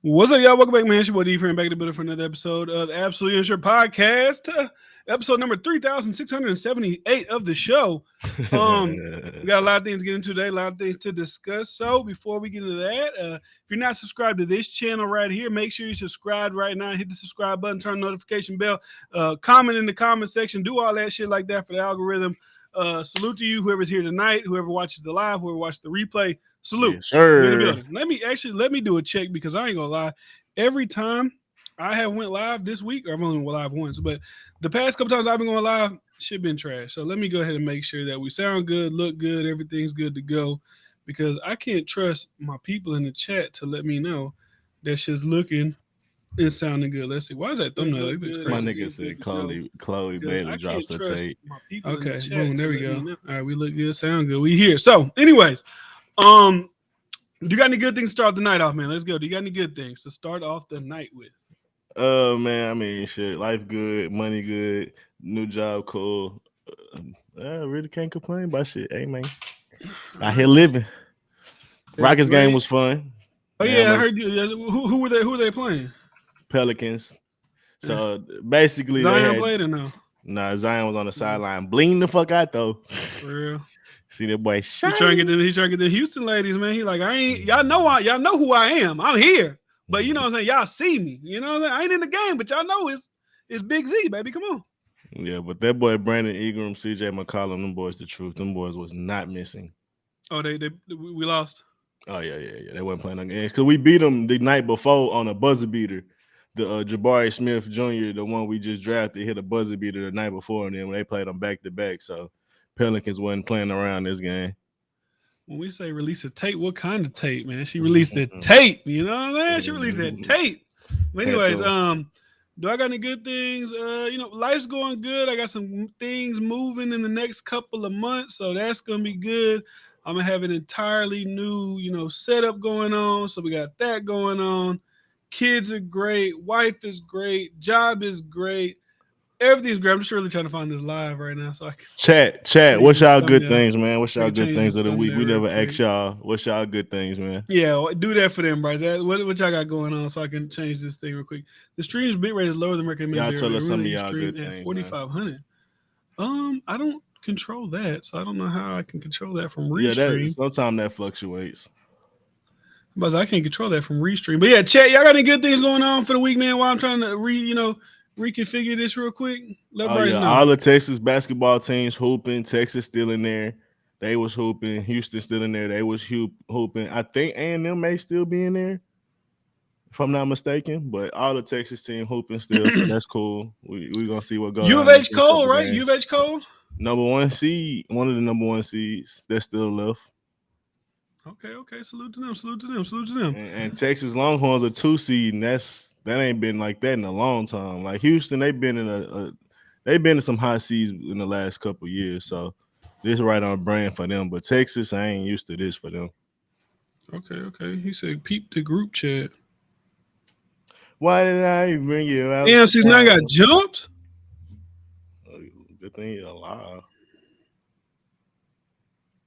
What's up, y'all? Welcome back, man. It's your boy D Friend back in the building for another episode of the Absolutely Unsure Podcast. Episode number 3678 of the show. We got a lot of things to get into today, a lot of things to discuss. So before we get into that, if you're not subscribed to this channel right here, make sure you subscribe right now. Hit the subscribe button, turn the notification bell, comment in the comment section, do all that shit like that for the algorithm. Salute to you, whoever's here tonight, whoever watches the live, whoever watches the replay. Salute. Yes, sir. We in the building. Let me do a check because I ain't gonna lie. Every time I have went live this week, or I've only went live once, but the past couple times I've been going live, shit been trash. So let me go ahead and make sure that we sound good, look good, everything's good to go, because I can't trust my people in the chat to let me know that shit's looking and sounding good. Let's see. Why is that thumbnail? My nigga said Chloe Bailey drops a tape. Okay, boom, there we go. All right, we look good, sound good. We here. So, anyways, do you got any good things to start the night off, man? Let's go. Do you got any good things to start off the night with? Man, I mean, shit, life good, money good, new job cool. I really can't complain about shit. Hey, man, out here living. Rockets game was fun. Oh yeah, I heard you. Who were they? Who were they playing? Pelicans. So basically, Zion played or no? Nah, Zion was on the sideline, bling the fuck out though. For real. See that boy shine. He trying to get the Houston ladies, man. He like, y'all know who I am. I'm here. But you know what I'm saying? Y'all see me. You know what I'm saying? I ain't in the game, but y'all know it's Big Z, baby. Come on. Yeah, but that boy Brandon Ingram, CJ McCollum, them boys the truth. Them boys was not missing. Oh, we lost. Oh yeah. They weren't playing on games because we beat them the night before on a buzzer beater. The Jabari Smith Jr., the one we just drafted, hit a buzzer beater the night before, and then when they played them back to back, so Pelicans wasn't playing around this game. When we say release a tape, what kind of tape, man? She released the tape. You know what I'm saying? She released that tape. But anyways, do I got any good things? Life's going good. I got some things moving in the next couple of months, so that's gonna be good. I'm gonna have an entirely new, setup going on. So we got that going on. Kids are great. Wife is great. Job is great. Everything's great. I'm just really trying to find this live right now, so I can chat. What's y'all good things, man? What's y'all good things of the week? We never asked y'all. What's y'all good things, man? Yeah, do that for them, Bryce. What y'all got going on, so I can change this thing real quick. The stream's bit rate is lower than recommended. Y'all tell us some of y'all good things. 4,500. I don't control that, so I don't know how I can control that from restream. Yeah, sometimes that fluctuates. But I can't control that from restream. But yeah, chat, y'all got any good things going on for the week, man? While I'm trying to reconfigure this real quick. Let Bryce know. All the Texas basketball teams hooping. Texas still in there. They was hooping. Houston still in there. They was hooping. I think A&M may still be in there, if I'm not mistaken. But all the Texas team hooping still, so that's cool. We gonna see what goes on. U of H Cole, right? U of H Cole? Number 1 seed. One of the number 1 seeds. They're still left. Okay. Salute to them. And Texas Longhorns are 2 seed, and that ain't been like that in a long time. Like Houston, they've been in some high seeds in the last couple of years, so this is right on brand for them. But Texas, I ain't used to this for them. Okay. He said, "Peep the group chat." Why did I bring you out? Damn, 6ix9ine got jumped. Good thing you're alive.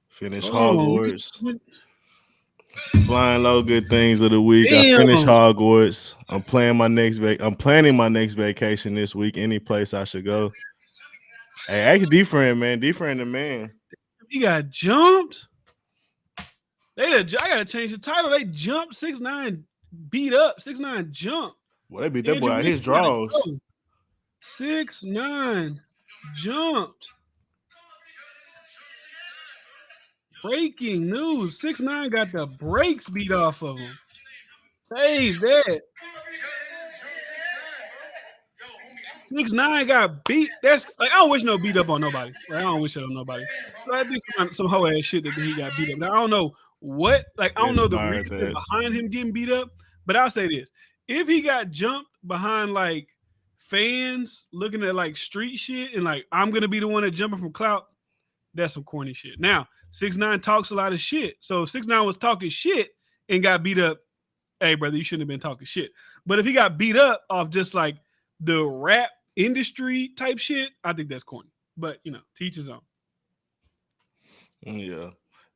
Finish Hogwarts. Flying low, good things of the week. Damn. I finished Hogwarts. I'm planning my next vacation this week. Any place I should go. Hey, ask D-Friend, man. D-Friend the man. He got jumped. I gotta change the title. They jumped 6ix9ine, beat up 6ix9ine jump. Well, they beat that boy out his draws. 6ix9ine jumped. Breaking news. 6ix9ine got the brakes beat off of him. Save that. 6ix9ine got beat. That's like I don't wish no beat up on nobody. Like, I don't wish that on nobody. So I do some whole ass shit that he got beat up. Now I don't know what. Like I don't know the reason behind him getting beat up. But I'll say this: if he got jumped behind like fans looking at like street shit and like I'm gonna be the one that jumping from clout, that's some corny shit. Now 6ix9ine talks a lot of shit. So if 6ix9ine was talking shit and got beat up, hey brother, you shouldn't have been talking shit. But if he got beat up off just like the rap industry type shit, I think that's corny. But to each his own. Yeah.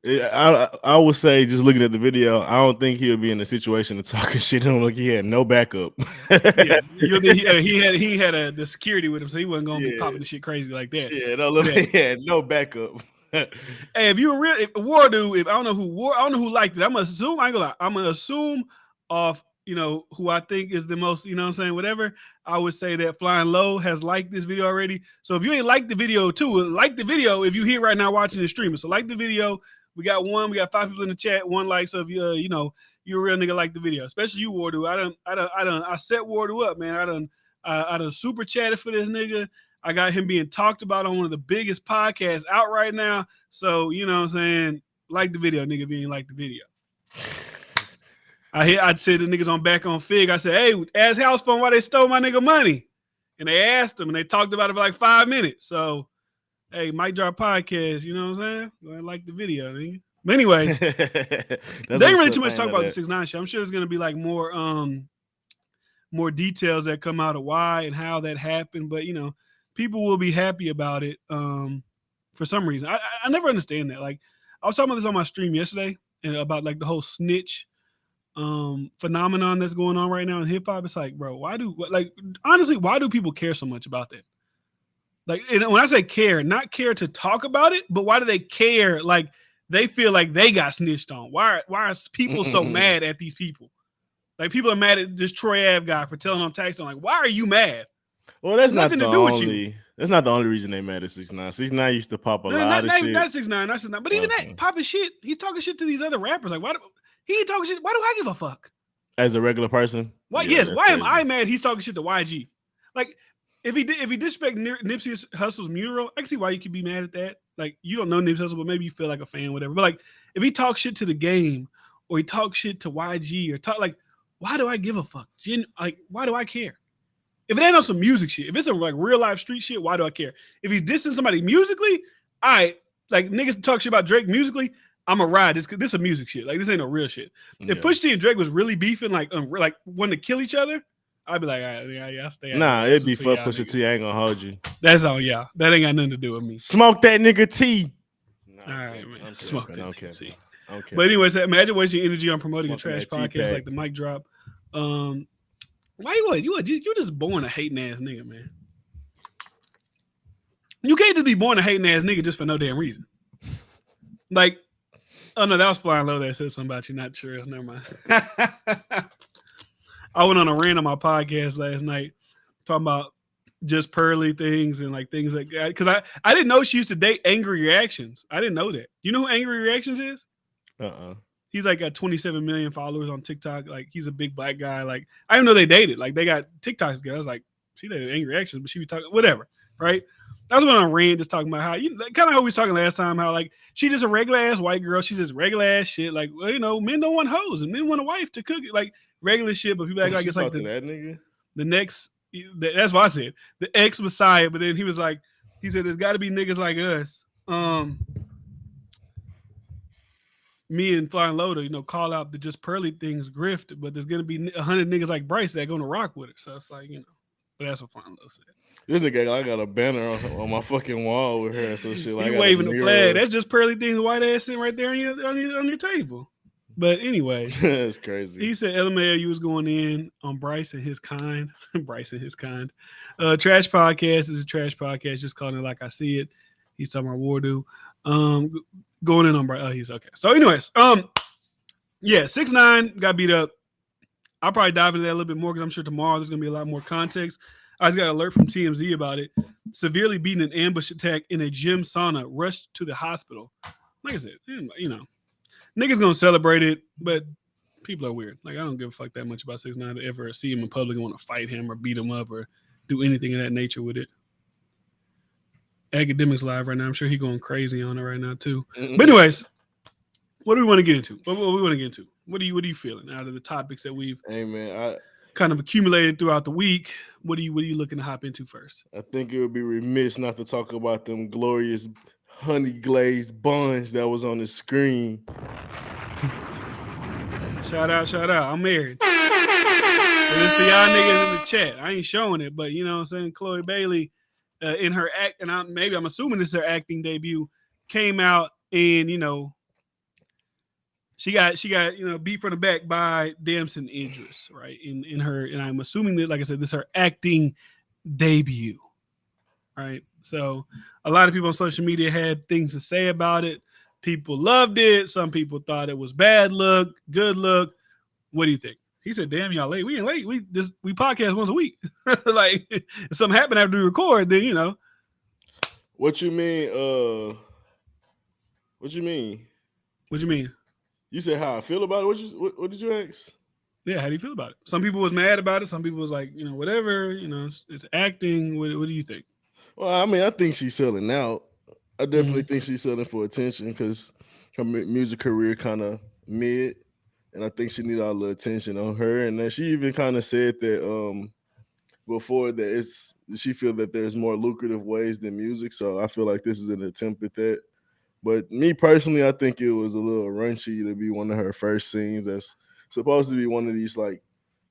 I would say, just looking at the video, I don't think he'll be in a situation to talking shit. I don't look. He had no backup. Yeah, he had the security with him, so he wasn't gonna be popping the shit crazy like that. Yeah, no, look, he had no backup. Hey, if you were if War Dude, if I don't know who liked it. I'm gonna assume I ain't gonna lie. I'm gonna assume off who I think is the most, what I'm saying, whatever. I would say that Flying Low has liked this video already. So if you ain't liked the video too, like the video if you're here right now watching the stream. So like the video. We got 5 people in the chat, 1 like. So if you're a real nigga, like the video, especially you, War Dude. I set War Dude up, man. I done super chatted for this nigga. I got him being talked about on one of the biggest podcasts out right now. So, you know what I'm saying? Like the video, nigga, if you ain't like the video. I'd say the niggas on back on Fig. I said, hey, ask House Phone why they stole my nigga money. And they asked him, and they talked about it for like 5 minutes. So, hey, Mic Drop Podcast, you know what I'm saying? Go ahead, like the video, nigga. But anyways, there ain't really too much to talk about the 6ix9ine shit. I'm sure there's gonna be like more details that come out of why and how that happened. But people will be happy about it for some reason. I never understand that. Like, I was talking about this on my stream yesterday and about like the whole snitch phenomenon that's going on right now in hip hop. It's like, bro, honestly, why do people care so much about that? Like, and when I say care, not care to talk about it, but why do they care? Like, they feel like they got snitched on. Why are people so mad at these people? Like, people are mad at this Troy Ave guy for telling on tax on. Like, why are you mad? Well, that's nothing to do with you. That's not the only reason they mad at 6ix9ine. 6ix9ine used to pop a lot of shit. Not 6ix9ine. But even that popping shit, he's talking shit to these other rappers. Like, he ain't talking shit? Why do I give a fuck? As a regular person? Why? Yes. Why am I mad? He's talking shit to YG. Like, if he disrespect Nipsey Hussle's mural, I can see why you could be mad at that. Like, you don't know Nipsey Hussle, but maybe you feel like a fan, whatever. But like, if he talks shit to the game, or he talks shit to YG, or talk like, why do I give a fuck? Like, why do I care? If it ain't on some music shit, if it's a like real life street shit, why do I care? If he's dissing somebody musically, like niggas talk shit about Drake musically, I'm a ride this is a music shit. Like, this ain't no real shit. If Push T and Drake was really beefing, like wanting to kill each other, I'd be like, all right, yeah, I'll stay out. Nah, it'd be fuck Pusha T. I ain't gonna hold you. That's all, yeah. That ain't got nothing to do with me. Smoke that nigga T. All right, man. Smoke that nigga T. Okay. But anyways, imagine wasting energy on promoting a trash podcast like the Mic Drop. Why you just born a hating ass nigga, man. You can't just be born a hating ass nigga just for no damn reason. Like, oh no, that was Flying Low that said something about you. Not true. Never mind. I went on a rant on my podcast last night talking about just pearly things and like things like that. Because I didn't know she used to date Angry Reactions. I didn't know that. Do you know who Angry Reactions is? He's like got 27 million followers on TikTok. Like, he's a big black guy. Like, I didn't know they dated. Like, they got TikToks together. I was like, she dated Angry Reactions, but she be talking whatever, right? I was going on a rant just talking about how kind of how we was talking last time, how like she just a regular ass white girl. She's just regular ass shit. Like, well, men don't want hoes and men want a wife to cook it. Like, regular shit, but people act like it's like the next. That's what I said. The ex Messiah, but then he said there's got to be niggas like us. Me and Flying Low to call out the just pearly things grift, but there's gonna be 100 niggas like Bryce that are gonna rock with it. So it's like but that's what Flying Low said. This nigga, I got a banner on my fucking wall with her and some shit. Like, you waving the flag. That's just pearly things, white ass sitting right there on your table. But anyway, that's crazy. He said LMAO was going in on Bryce and his kind. Bryce and his kind. Trash podcast is a trash podcast. Just calling it like I see it. He's talking about Wardo. Going in on Bryce. Oh, he's okay. So, anyways, 6ix9ine got beat up. I'll probably dive into that a little bit more because I'm sure tomorrow there's gonna be a lot more context. I just got an alert from TMZ about it. Severely beaten an ambush attack in a gym sauna. Rushed to the hospital. Like I said, niggas gonna celebrate it, but people are weird. Like, I don't give a fuck that much about 6ix9ine to ever see him in public and want to fight him or beat him up or do anything of that nature with it. Academics live right now. I'm sure he's going crazy on it right now too. Mm-hmm. But anyways, what do we want to get into? What we want to get into? What are you feeling out of the topics that we've kind of accumulated throughout the week? What are you looking to hop into first? I think it would be remiss not to talk about them glorious honey glazed buns that was on the screen. Shout out. I'm married. So this for y'all niggas in the chat. I ain't showing it, but you know what I'm saying? Chloe Bailey in her act, and I'm assuming this is her acting debut, came out and she got beat from the back by Damson Idris, right? In her, and I'm assuming that, like I said, this is her acting debut, right? So a lot of people on social media had things to say about it. People loved it. Some people thought it was bad look, good look. What do you think? He said, "Damn, y'all late. We ain't late. We podcast once a week. Like if something happened after we record, then What you mean? What you mean? What you mean? You said how I feel about it. What did you ask? Yeah, how do you feel about it? Some people was mad about it. Some people was like, whatever. It's acting. What do you think? Well, I mean, I think she's selling out. I definitely Mm-hmm. think she's selling for attention because her music career kind of mid, and I think she need all the attention on her. And then she even kind of said that before that she feel that there's more lucrative ways than music. So I feel like this is an attempt at that. But me personally, I think it was a little raunchy to be one of her first scenes. That's supposed to be one of these, like,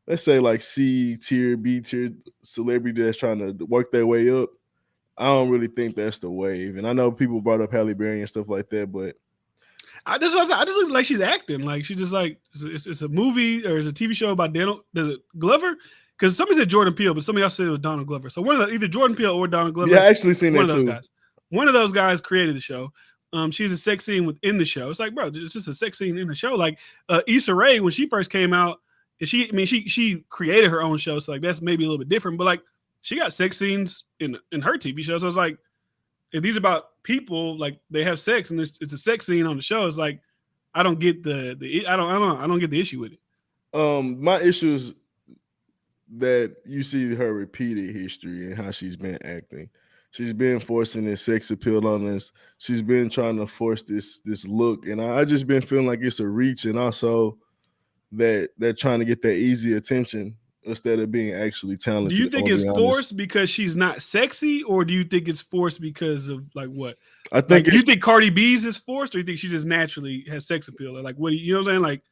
let's say, like C tier, B tier celebrity that's trying to work their way up. I don't really think that's the wave. And I know people brought up Halle Berry and stuff like that, but I just look like she's acting. Like she just like it's a movie or it's a TV show about Donald. Does it Glover? Because somebody said Jordan Peele, but somebody else said it was Donald Glover. So one of the either Jordan Peele or Donald yeah, Glover, I actually seen one that of those too. guys. One of those guys created the show. She's a sex scene within the show. It's like, bro, it's just a sex scene in the show. Like Issa Rae, when she first came out, and she created her own show, so like that's maybe a little bit different. But like she got sex scenes in her TV show. So it's like if these are about people, like they have sex and it's a sex scene on the show, it's like I don't get the I don't get the issue with it. My issue is that you see her repeated history and how she's been acting. She's been forcing this sex appeal on us. She's been trying to force this look, and I just been feeling like it's a reach, and also that they're trying to get that easy attention instead of being actually Do you talented. I'm think gonna it's be honest. forced because she's not sexy, or do you think it's forced because of like what? I think Like, do you it's think Cardi B's is forced, or you think she just naturally has sex appeal? Or like, what do you know what I'm saying? Like,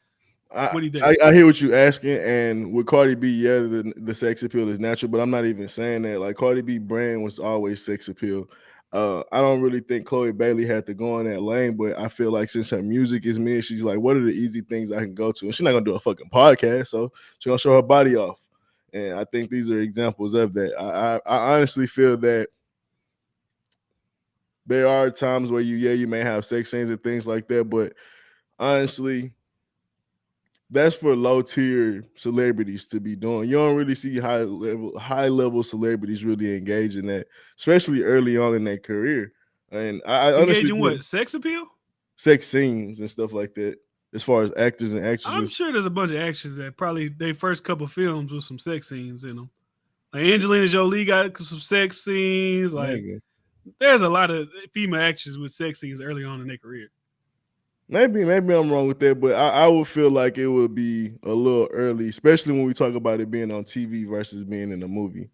I, what do you think? I hear what you asking, and with Cardi B, yeah, the sex appeal is natural, but I'm not even saying that. Like Cardi B brand was always sex appeal. I don't really think Chloe Bailey had to go in that lane, but I feel like since her music is mid, she's like, what are the easy things I can go to? And she's not gonna do a fucking podcast, so she's gonna show her body off. And I think these are examples of that. I honestly feel that there are times where you may have sex scenes and things like that, but honestly, that's for low tier celebrities to be doing. You don't really see high level celebrities really engage in that, especially early on in their career. And I Engage honestly in think what? Sex appeal? sex scenes and stuff like that, as far as actors and I'm actresses, sure there's a bunch of actors that probably their first couple films with some sex scenes in them. Like Angelina Jolie got some sex scenes. Like maybe. there's a lot of female actors with sex scenes early on in their career. Maybe I'm wrong with that, but I would feel like it would be a little early, especially when we talk about it being on TV versus being in a movie.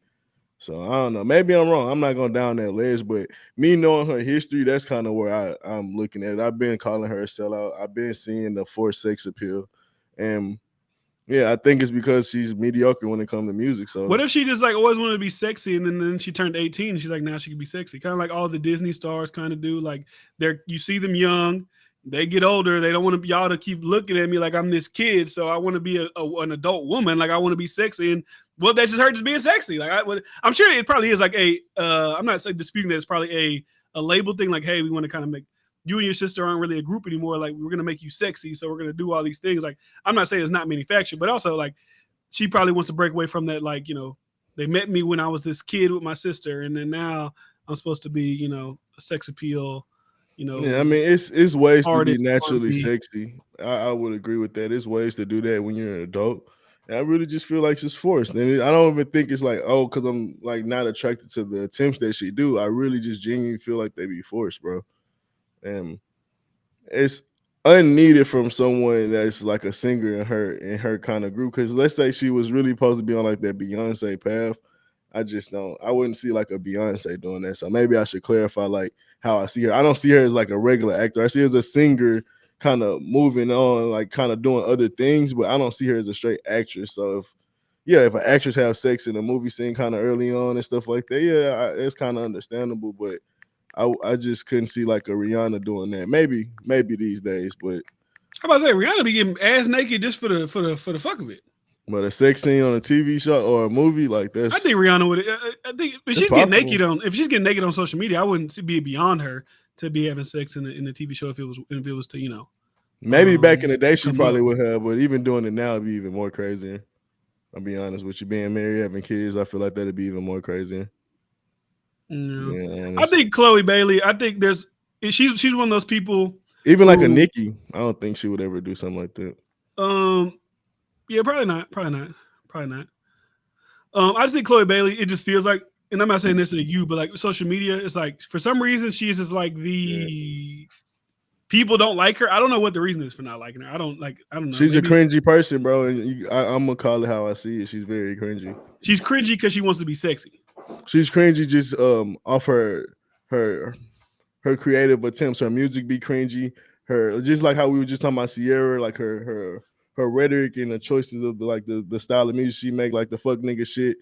So I don't know. Maybe I'm wrong. I'm not going down that ledge, but me knowing her history, that's kind of where I'm looking at it. I've been calling her a sellout. I've been seeing the forced sex appeal, and yeah, I think it's because she's mediocre when it comes to music. What So if she just like always wanted to be sexy and then she turned 18 and she's like now she can be sexy? Kind of like all the Disney stars kind of do. Like you see them young, they get older, they don't want to y'all to keep looking at me like I'm this kid, so I want to be an adult woman, like I want to be sexy. And well, that's just her just being sexy. Like I'm sure it probably is like I'm not disputing that it's probably a label thing. Like hey, we want to kind of make you and your sister aren't really a group anymore. Like we're gonna make you sexy, so we're gonna do all these things. Like I'm not saying it's not manufactured, but also like she probably wants to break away from that. Like they met me when I was this kid with my sister, and then now I'm supposed to be a sex appeal. yeah, I mean it's ways to be Artist, naturally R&B. sexy. I would agree with that. It's ways to do that when you're an adult. And I really just feel like it's forced, and I don't even think it's like because I'm like not attracted to the attempts that she do. I really just genuinely feel like they be forced, bro. And it's unneeded from someone that's like a singer in her kind of group. Because let's say she was really supposed to be on like that Beyonce path. I just don't. I wouldn't see like a Beyonce doing that. So maybe I should clarify like how I see her. I don't see her as like a regular actor. I see her as a singer, kind of moving on, like kind of doing other things. But I don't see her as a straight actress. So if an actress have sex in a movie scene kind of early on and stuff like that, it's kind of understandable. But I just couldn't see like a Rihanna doing that. Maybe these days, but How about to say Rihanna be getting ass naked just for the fuck of it? But a sex scene on a TV show or a movie, like I think Rihanna would. I think if she's getting naked on social media, I wouldn't be beyond her to be having sex in the TV show if it was to maybe back in the day she probably promote. would have, but even doing it now would be even more crazier. I'll be honest with you, being married, having kids, I feel like that'd be even more crazier. Yeah. I think Chloe Bailey. I think she's one of those people. Even like a Nicki, I don't think she would ever do something like that. Yeah, probably not. I just think Chloe Bailey. It just feels like, and I'm not saying this to you, but like social media, it's like for some reason she's just like people don't like her. I don't know what the reason is for not liking her. I don't know. She's a cringy person, bro, and I'm gonna call it how I see it. She's very cringy. She's cringy because she wants to be sexy. She's cringy just off her creative attempts. Her music be cringy. Her just like how we were just talking about Sierra, like her rhetoric and the choices of the style of music she make, like the fuck nigga shit.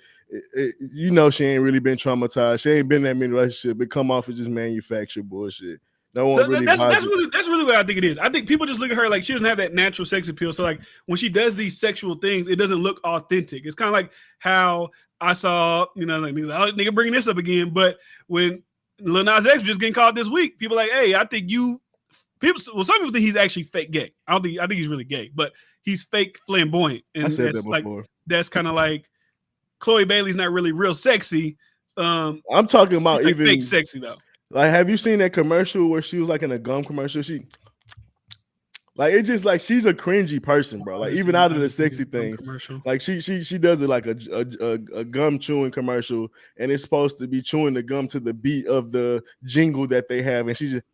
She ain't really been traumatized. She ain't been in that many relationships. It come off as just manufactured bullshit. No one really that's really what I think it is. I think people just look at her like she doesn't have that natural sex appeal. So like when she does these sexual things, it doesn't look authentic. It's kind of like how I saw, like nigga bringing this up again. But when Lil Nas X was just getting caught this week, people like, hey, I think some people think he's actually fake gay. I think he's really gay, but he's fake flamboyant. And I said that before. Like, that's kind of like Chloe Bailey's not really real sexy. I'm talking about like even fake sexy though. Like, have you seen that commercial where she was like in a gum commercial? It's just like she's a cringy person, bro. Like even out of the sexy things, like she does it like a gum chewing commercial, and it's supposed to be chewing the gum to the beat of the jingle that they have, and she just.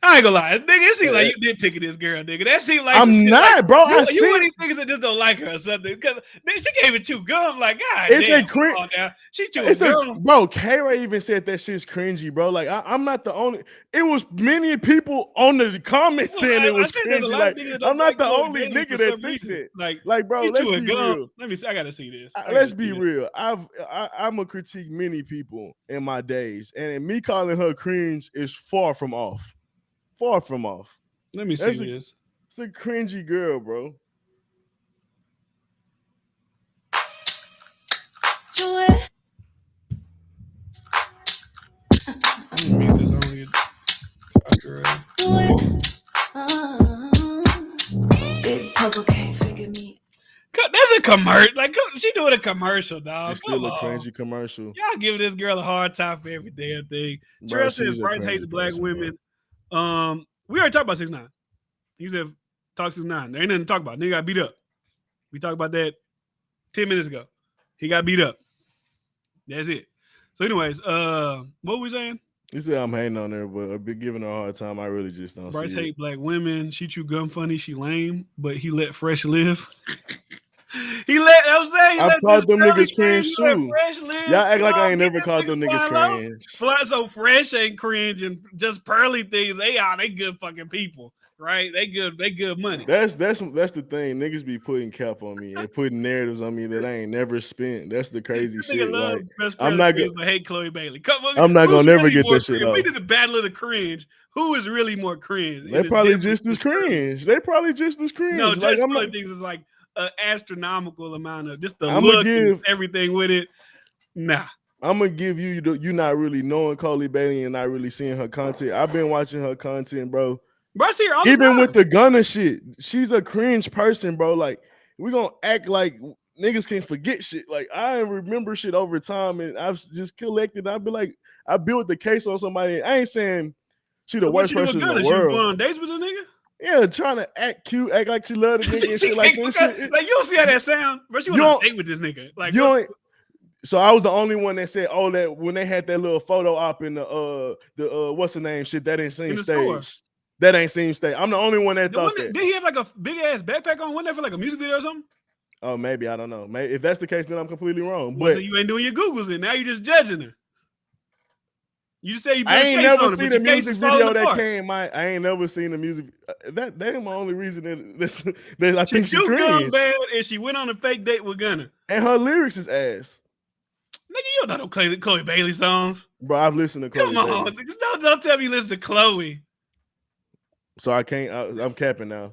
I ain't gonna lie, nigga. It seems like you nitpicking this girl, nigga. That seems like I'm not, like, bro. You one of these niggas that just don't like her or something. Because she can't even chew gum. Like, God, it's damn, a cringe. She chewing gum, bro. K-Ray even said that shit's cringy, bro. Like, I'm not the only. It was many people on the comments saying it was cringy. Like, I'm not the only nigga that thinks it. Like, bro, let's be real. Let me see. I gotta see this. Let's be real. I'm a critique many people in my days, and me calling her cringe is far from off. Far from off. Let me see this. It's a cringy girl, bro. Do it. Let me make this only copyright. Do it. Big puzzle can't figure me. That's a commercial. Like, she doing a commercial, dog. It's still a cringy commercial. Y'all giving this girl a hard time for every damn thing. Trell says Bryce hates black women. We already talked about 6ix9ine. He said talk 6ix9ine. There ain't nothing to talk about. Nigga got beat up. We talked about that 10 minutes ago. He got beat up. That's it. So, anyways, what were we saying? You said I'm hating on her, but I've been giving her a hard time. I really just don't Bryce see hate black women. She chew gum funny. She lame, but he let Fresh live. I called them niggas cringe too. Y'all act like I ain't never called them niggas cringe. So Fresh ain't cringe and just Pearly things. They good fucking people, right? They good money. That's the thing. Niggas be putting cap on me and putting narratives on me that I ain't never spent. That's the crazy shit. Like, I'm not gonna hate Chloe Bailey. I'm not gonna never get that shit off. We did the battle of the cringe. Who is really more cringe? They probably just as cringe. No, just Pearly things is like an astronomical amount of just the look and everything with it. Nah. I'm gonna give you not really knowing Chloe Bailey and not really seeing her content. I've been watching her content, bro. Bro, I see her all the Even time. with the Gunna shit, she's a cringe person, bro. Like, we gonna act like niggas can forget shit. Like, I remember shit over time, and I've just collected. I've been like, I built the case on somebody. I ain't saying she the worst person in the world. She going on dates with a nigga? Yeah, trying to act cute, act like she love the nigga and shit like this. Like, you don't see how that sound, bro. She went on a date with this nigga. Like, so I was the only one that said, "Oh, that when they had that little photo op in the what's the name shit that ain't seen stage." That ain't seen stage. I'm the only one that thought that. Did he have like a big ass backpack on? Wasn't that for like a music video or something? Oh, maybe, I don't know. Maybe if that's the case, then I'm completely wrong. But so you ain't doing your Googles, and now you just judging her. You say you. I ain't never seen a music video that came. I ain't never seen a music. That ain't my only reason that I think she cringe. Bad, and she went on a fake date with Gunna. And her lyrics is ass. Nigga, you don't know Chloe Bailey songs. Bro, I've listened to Chloe. Come on, don't tell me you listen to Chloe. So I can't. I'm capping now.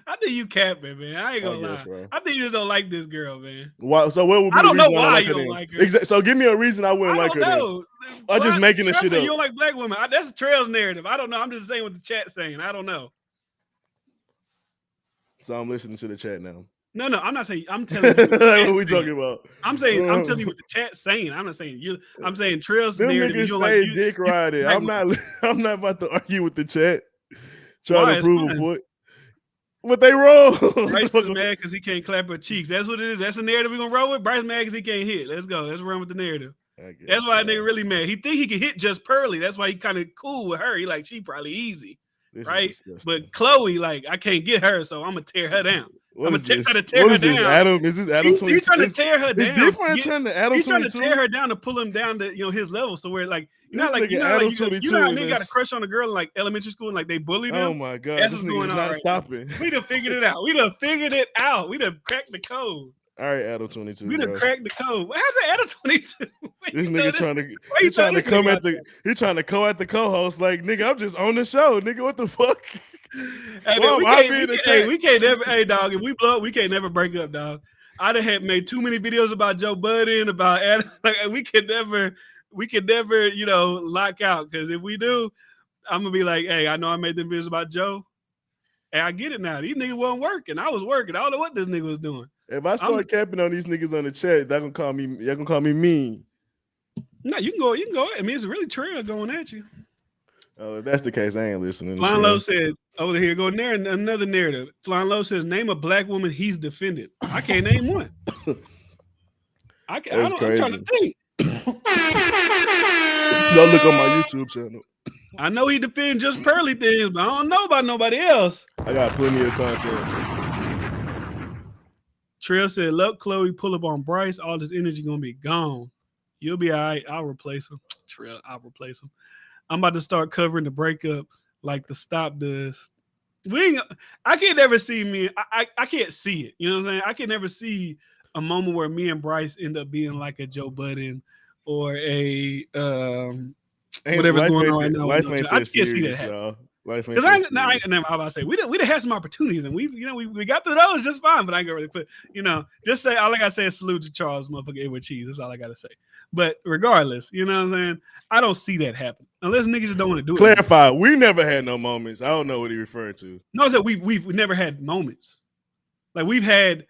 I think you capping, man. I ain't gonna lie. Bro. I think you just don't like this girl, man. Why? So what would be I don't the know reason why like you her don't then? like her. So give me a reason I wouldn't like her. I don't know. I'm just making the shit up. You don't like black women. That's Trail's narrative. I don't know. I'm just saying what the chat's saying. I don't know. So I'm listening to the chat now. No, I'm not saying. I'm telling you. What are we talking about? I'm saying. I'm telling you what the chat's saying. I'm not saying you. I'm saying Trail's Them narrative. niggas You don't stay like dick riding. I'm not. I'm not about to argue with the chat. Trying to prove a point. But they roll. Bryce is mad because he can't clap her cheeks. That's what it is. That's the narrative we're gonna roll with. Bryce mad because he can't hit. Let's go. Let's run with the narrative. That's why nigga really mad. He think he can hit just Pearly. That's why he kind of cool with her. He like she probably easy, right? But Chloe, like I can't get her, so I'm gonna tear her down. I'm gonna try to tear her down. Adam? Is this Adam? He's trying to tear her down. It's different. He's trying to tear her down to pull him down to his level. So we're like, you know how nigga got a crush on a girl in like elementary school and like they bullied him. Oh my god, that's what's going on. Not stopping. We done figured it out. We done figured it out. We done cracked the code. All right, Adam 22. We done cracked the code. How's that Adam 22? This nigga trying to come at he trying to go at the co-host like nigga. I'm just on the show, nigga. What the fuck? Hey, man, we can't never. Hey, dog. If we blow up, we can't never break up, dog. I done had made too many videos about Joe Budden, about Adam. Like we could never, lock out. Because if we do, I'm gonna be like, hey, I know I made them videos about Joe. Hey, I get it now. These niggas wasn't working. I was working. I don't know what this nigga was doing. If I start capping on these niggas on the chat, y'all gonna call me mean. No, you can go. I mean, it's really Trail going at you. Oh, if that's the case, I ain't listening. Flying Low said, over here, go another narrative. Flying Low says, name a black woman he's defended. I can't name one. I'm trying to think. Go look on my YouTube channel. I know he defends just Pearly things, but I don't know about nobody else. I got plenty of content. Trail said, look, Chloe, pull up on Bryce. All this energy gonna be gone. You'll be all right. I'll replace him. Trail, I'll replace him. I'm about to start covering the breakup like the stop does. I can't never see me. I can't see it. You know what I'm saying? I can never see a moment where me and Bryce end up being like a Joe Budden or a whatever's going on right now. I just can't see that happen. Because I'm about to say we done had some opportunities and we got through those just fine, but I ain't gonna really put just say all I gotta say is salute to Charles motherfucker Edward Cheese. That's all I gotta say. But regardless, you know what I'm saying? I don't see that happen unless niggas just don't want to do it. Clarify, we never had no moments. I don't know what he referred to. No, so we've never had moments. Like we've had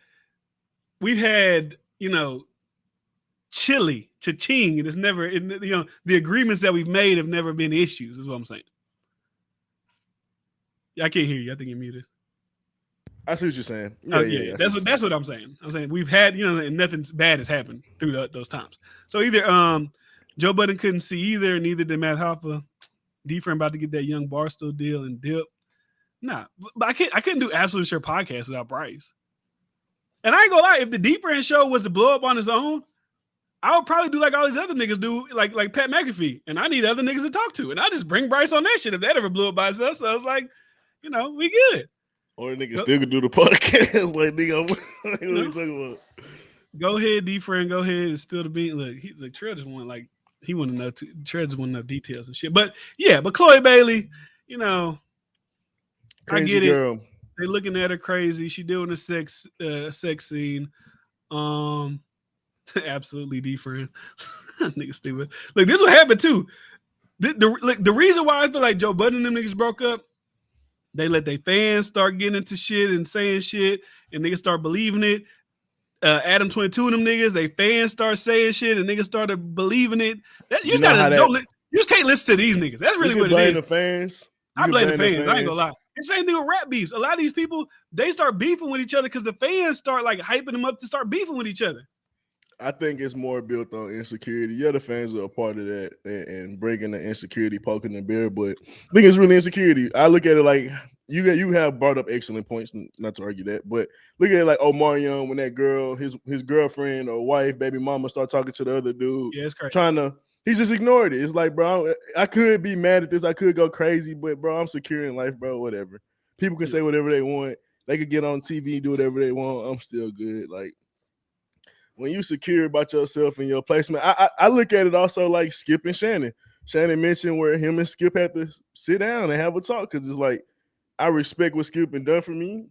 chili, cha-ching, and it's never the agreements that we've made have never been issues, is what I'm saying. I can't hear you. I think you're muted. I see what you're saying. Yeah. That's what I'm saying. I'm saying we've had, and nothing bad has happened through those times. So either Joe Budden couldn't see either, neither did Matt Hoffa. D-Friend about to get that young Barstool deal and dip. Nah, but I couldn't do Absolute Sure podcast without Bryce. And I ain't gonna lie, if the D-Friend show was to blow up on its own, I would probably do like all these other niggas do, like Pat McAfee. And I need other niggas to talk to. And I just bring Bryce on that shit if that ever blew up by itself. So I was like, we good. Or niggas still could do the podcast. Like, nigga, what are you talking about? Go ahead, D-Friend. Go ahead and spill the bean. Look, Trail just want he want to know. Trail just want to know details and shit. But yeah, Chloe Bailey, crazy I get girl. it. They looking at her crazy. She doing a sex scene. Absolutely D-Friend. Nigga stupid. Look, this what happened too. The reason why I feel like Joe Budden and them niggas broke up, they let their fans start getting into shit and saying shit, and niggas start believing it. Adam 22 and them niggas, they fans start saying shit, and niggas started believing it. You just can't listen to these niggas. That's really what it is. The fans. I blame the fans. I ain't gonna lie. It's the same thing with rap beefs. A lot of these people, they start beefing with each other because the fans start like hyping them up to start beefing with each other. I think it's more built on insecurity. Yeah, the fans are a part of that and bringing the insecurity, poking the bear. But I think it's really insecurity. I look at it like you have brought up excellent points, not to argue that. But look at it like Omarion when that girl, his girlfriend or wife, baby mama, start talking to the other dude. Yeah, it's crazy. He just ignored it. It's like, bro, I could be mad at this. I could go crazy, but bro, I'm secure in life, bro. Whatever. People can say whatever they want. They could get on TV, do whatever they want. I'm still good. Like, when you secure about yourself and your placement, I look at it also like Skip and Shannon. Shannon mentioned where him and Skip had to sit down and have a talk because it's like, I respect what Skip and done for me.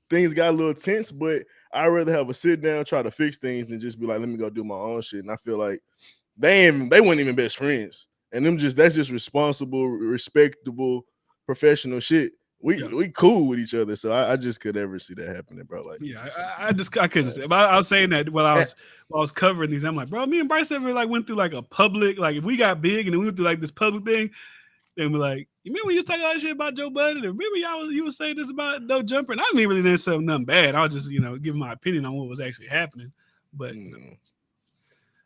Things got a little tense, but I'd rather have a sit down, try to fix things than just be like, let me go do my own shit. And I feel like they weren't even best friends. And that's just responsible, respectable, professional shit. We cool with each other, so I just could never see that happening, bro. Like, yeah, I couldn't say. But I was saying that while I was covering these, I'm like, bro, me and Bryce ever like went through like a public, like if we got big and then we went through like this public thing, and we're like, you remember when you was talking all that shit about Joe Budden? Remember you was saying this about No Jumper? And I didn't really did something nothing bad. I was just give my opinion on what was actually happening, but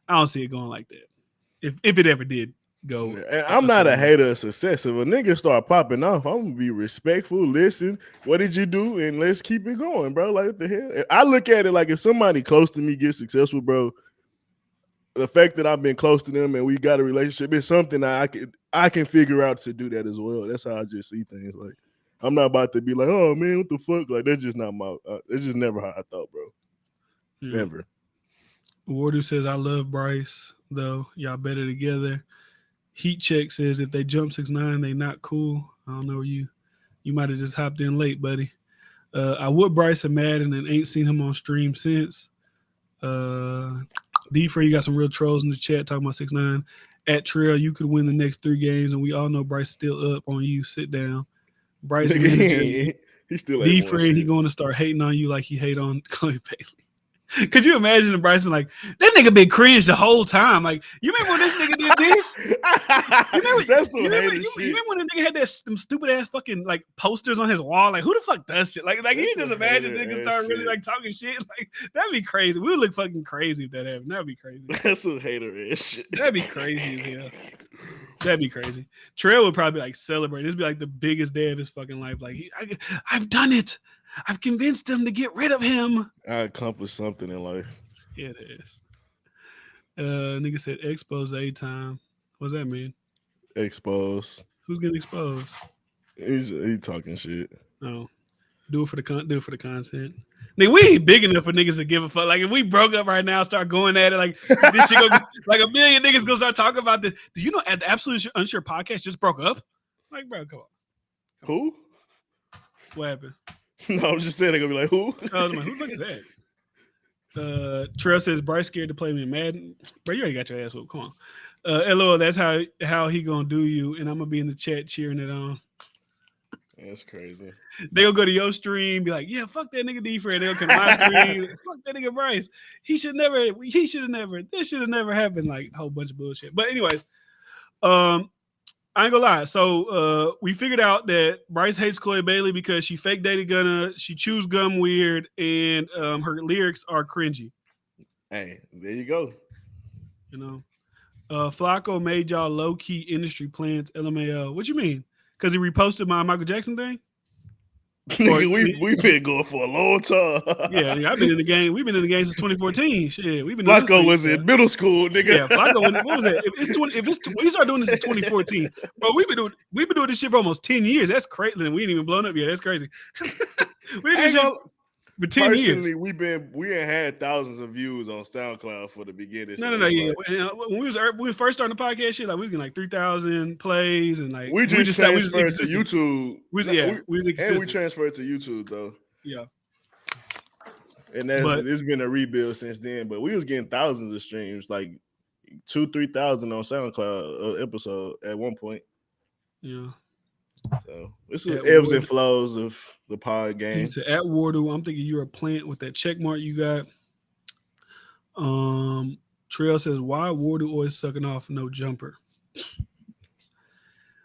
I don't see it going like that. If it ever did. Go. And I'm not a hater of success. If a nigga start popping off, I'm gonna be respectful, listen, what did you do? And let's keep it going, bro. Like, what the hell? I look at it like if somebody close to me gets successful, bro, the fact that I've been close to them and we got a relationship is something I can figure out to do that as well. That's how I just see things. Like, I'm not about to be like, oh man, what the fuck? Like, that's just not my it's just never how I thought, bro. Never. Wardu says, I love Bryce, though. Y'all better together. Heat Check says if they jump 6ix9ine, they not cool. I don't know, you might have just hopped in late, buddy. I would Bryce and Madden and ain't seen him on stream since. D-Free, you got some real trolls in the chat talking about 6ix9ine. At Trail, you could win the next 3 games, and we all know Bryce still up on you. Sit down. Bryce manager, he's still D-Free, he going to start hating on you like he hate on Chloe Bailey. Could you imagine if Bryson like that nigga been cringe the whole time? Like, you remember when this nigga did this? You remember when the nigga had them stupid ass fucking like posters on his wall? Like, who the fuck does shit? Like you just imagine niggas start really like talking shit. Like, that'd be crazy. We would look fucking crazy if that happened. That'd be crazy. That's some hater ass shit. That'd be crazy as hell. That'd be crazy. Trail would probably like celebrate. This would be like the biggest day of his fucking life. Like, I've done it. I've convinced them to get rid of him. I accomplished something in life. Yeah, it is. Nigga said expose time. What's that mean? Expose. Who's getting exposed? He talking shit. No. Do it for the content. Nigga, we ain't big enough for niggas to give a fuck. Like, if we broke up right now, start going at it, like this shit gonna be, like a million niggas gonna start talking about this. Do you know at the Absolute Unsure podcast just broke up? Like, bro, come on. Who? What happened? No, I'm just saying they're gonna be like, who? I was like, who the fuck is that? Trail says Bryce scared to play me in Madden. Bro, you already got your ass whooped. Come on. LOL, that's how he gonna do you, and I'm gonna be in the chat cheering it on. That's crazy. They'll go to your stream, be like, yeah, fuck that nigga D-Fred. They'll come to my stream, fuck that nigga Bryce. This should have never happened. Like, a whole bunch of bullshit. But anyways, I ain't gonna lie. So we figured out that Bryce hates Chloe Bailey because she fake dated Gunna, she chews gum weird, and her lyrics are cringy. Hey, there you go. You know, Flacco made y'all low key industry plants. LMAO. What you mean? Because he reposted my Michael Jackson thing? We've been going for a long time. Yeah, nigga, I've been in the game. We've been in the game since 2014. Shit, we've been. Flacco was in middle school, nigga. Yeah, Flacco. What was that? We started doing this in 2014, bro. We've been doing this shit for almost 10 years. That's crazy. We ain't even blown up yet. That's crazy. We did shit for 10 years. We ain't had thousands of views on SoundCloud for the beginning. No. Yeah, when we first started the podcast, shit, like we was getting like 3,000 plays, and like we just transferred to YouTube. We transferred to YouTube though. Yeah. And it's been a rebuild since then. But we was getting thousands of streams, like 2,000-3,000 on SoundCloud episode at one point. Yeah. So it's ebbs and flows of the pod game. He said, at Wardu, I'm thinking you're a plant with that check mark you got. Trail says, why Wardu always sucking off No Jumper?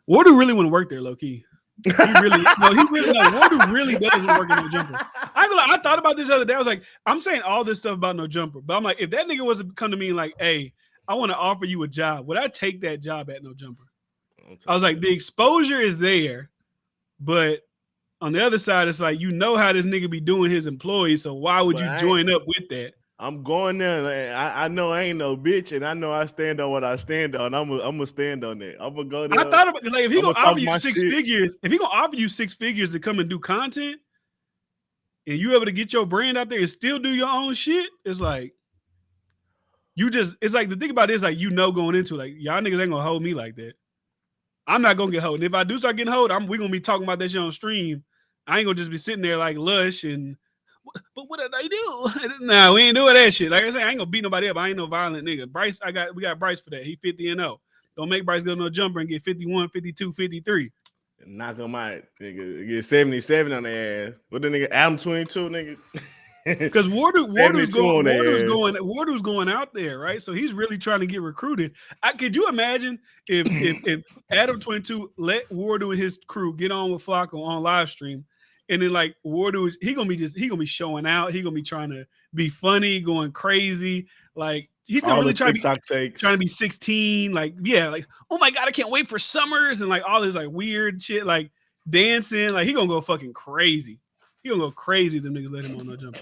Wardu really want to work there, low key. Wardu really doesn't work in No Jumper. I thought about this the other day. I was like, I'm saying all this stuff about No Jumper, but I'm like, if that nigga was to come to me like, hey, I want to offer you a job, would I take that job at No Jumper? I was like, the exposure is there, but on the other side, it's like, you know how this nigga be doing his employees, so why would you join up with that? I'm going there. Like, I know I ain't no bitch, and I know I stand on what I stand on. I'm gonna stand on that. I'm gonna go there. I thought about like if he gonna offer you 6 figures, if he gonna offer you 6 figures to come and do content, and you able to get your brand out there and still do your own shit, it's like it's like the thing about it is like going into like y'all niggas ain't gonna hold me like that. I'm not gonna get hold. And if I do start getting hold, we gonna be talking about that shit on stream. I ain't gonna just be sitting there like Lush and. But what did I do? Nah, we ain't doing that shit. Like I said, I ain't gonna beat nobody up. I ain't no violent nigga. Bryce, we got Bryce for that. He 50-0. Don't make Bryce go no jumper and get 51, 52, 53. Knock him out, nigga. Get 77 on their ass. What the nigga? Adam 22, nigga. Because Wardu's going out there, right? So he's really trying to get recruited. Could you imagine if Adam 22 let Wardu and his crew get on with Flacco on live stream, and then like Wardu, he gonna be showing out. He gonna be trying to be funny, going crazy. Like he's gonna really try to be 16. Like like oh my god, I can't wait for summers and like all this like weird shit, like dancing. Like he gonna go fucking crazy. He gonna go crazy if them niggas let him on no jumper.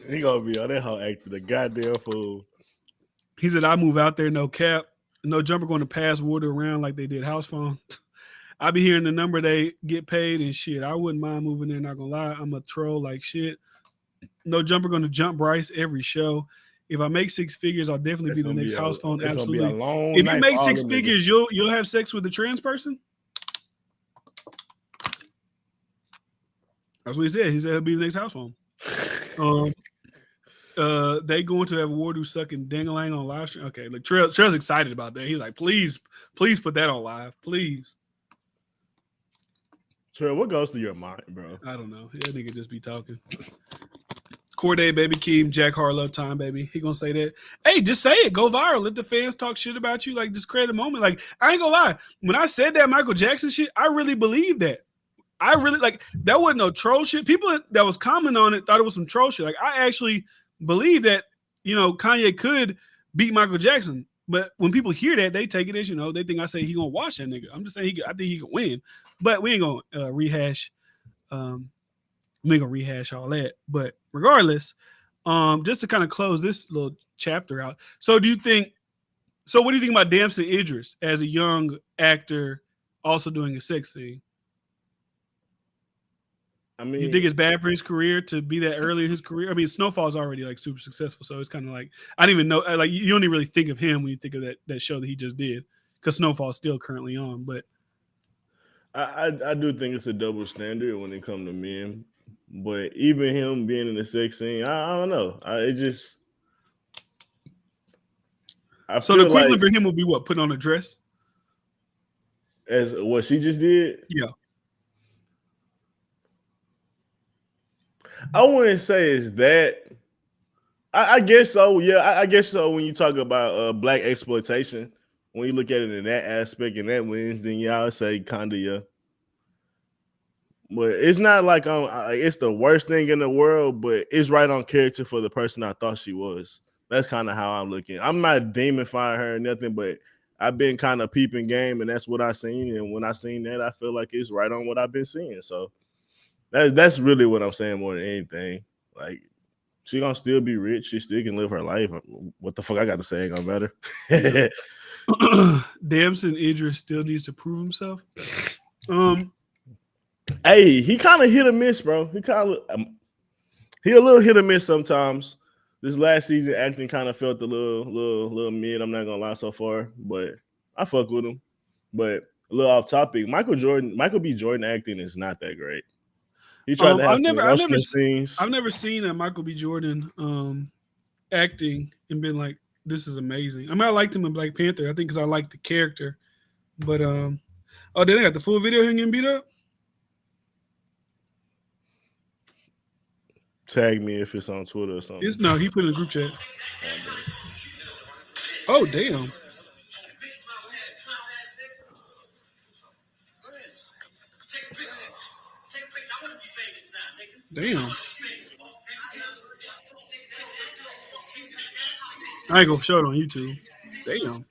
He gonna be on that whole acting a goddamn fool. He said, I move out there, no cap. No jumper going to pass water around like they did house phone. I be hearing the number they get paid and shit. I wouldn't mind moving there, not gonna lie. I'm a troll like shit. No jumper gonna jump Bryce every show. If I make 6 figures, I'll definitely be the next house phone. Absolutely. If you make 6 figures, you'll have sex with a trans person? That's what he said. He said he'll be the next house phone. They going to have Wardu sucking dangalang on live stream. Okay, like Trail's excited about that. He's like, please put that on live, please. Trail, what goes through your mind, bro? I don't know. That nigga just be talking. Corday, baby, Keem, Jack Harlow time, baby. He gonna say that. Hey, just say it. Go viral. Let the fans talk shit about you. Like, just create a moment. Like, I ain't gonna lie. When I said that Michael Jackson shit, I really believed that. I really like that wasn't no troll shit. People that was commenting on it thought it was some troll shit. Like I actually believe that, Kanye could beat Michael Jackson. But when people hear that, they take it as, they think I say he gonna watch that nigga. I'm just saying I think he could win. But we ain't gonna rehash. We ain't gonna rehash all that. But regardless, just to kind of close this little chapter out. So what do you think about Damson Idris as a young actor also doing a sex scene? I mean, you think it's bad for his career to be that early in his career? I mean, Snowfall's already like super successful, so it's kind of like I don't even know. Like you don't even really think of him when you think of that show that he just did, because Snowfall's still currently on. But I do think it's a double standard when it comes to men. But even him being in the sex scene, I don't know. So the equivalent for him would be what? Putting on a dress? As what she just did? Yeah. I wouldn't say it's that. I guess so. Yeah, I guess so. When you talk about black exploitation, when you look at it in that aspect and that lens, then yeah, I would say kind of yeah. But it's not like it's the worst thing in the world, but it's right on character for the person I thought she was. That's kind of how I'm looking. I'm not demonifying her or nothing, but I've been kind of peeping game, and that's what I seen. And when I seen that, I feel like it's right on what I've been seeing. So that's really what I'm saying more than anything. Like, she gonna still be rich. She still can live her life. What the fuck I got to say ain't gonna matter. Damson Idris still needs to prove himself. Hey, he kind of hit or miss, bro. He a little hit or miss sometimes. This last season acting kind of felt a little mid. I'm not gonna lie so far, but I fuck with him. But a little off topic, Michael B. Jordan acting is not that great. He tried to have I've never seen a Michael B. Jordan acting and been like, this is amazing. I mean, I liked him in Black Panther, I think, because I liked the character. But then I got the full video of him getting beat up. Tag me if it's on Twitter or something. No, he put it in the group chat. Oh, damn. Damn. I ain't gonna show it on YouTube. Damn.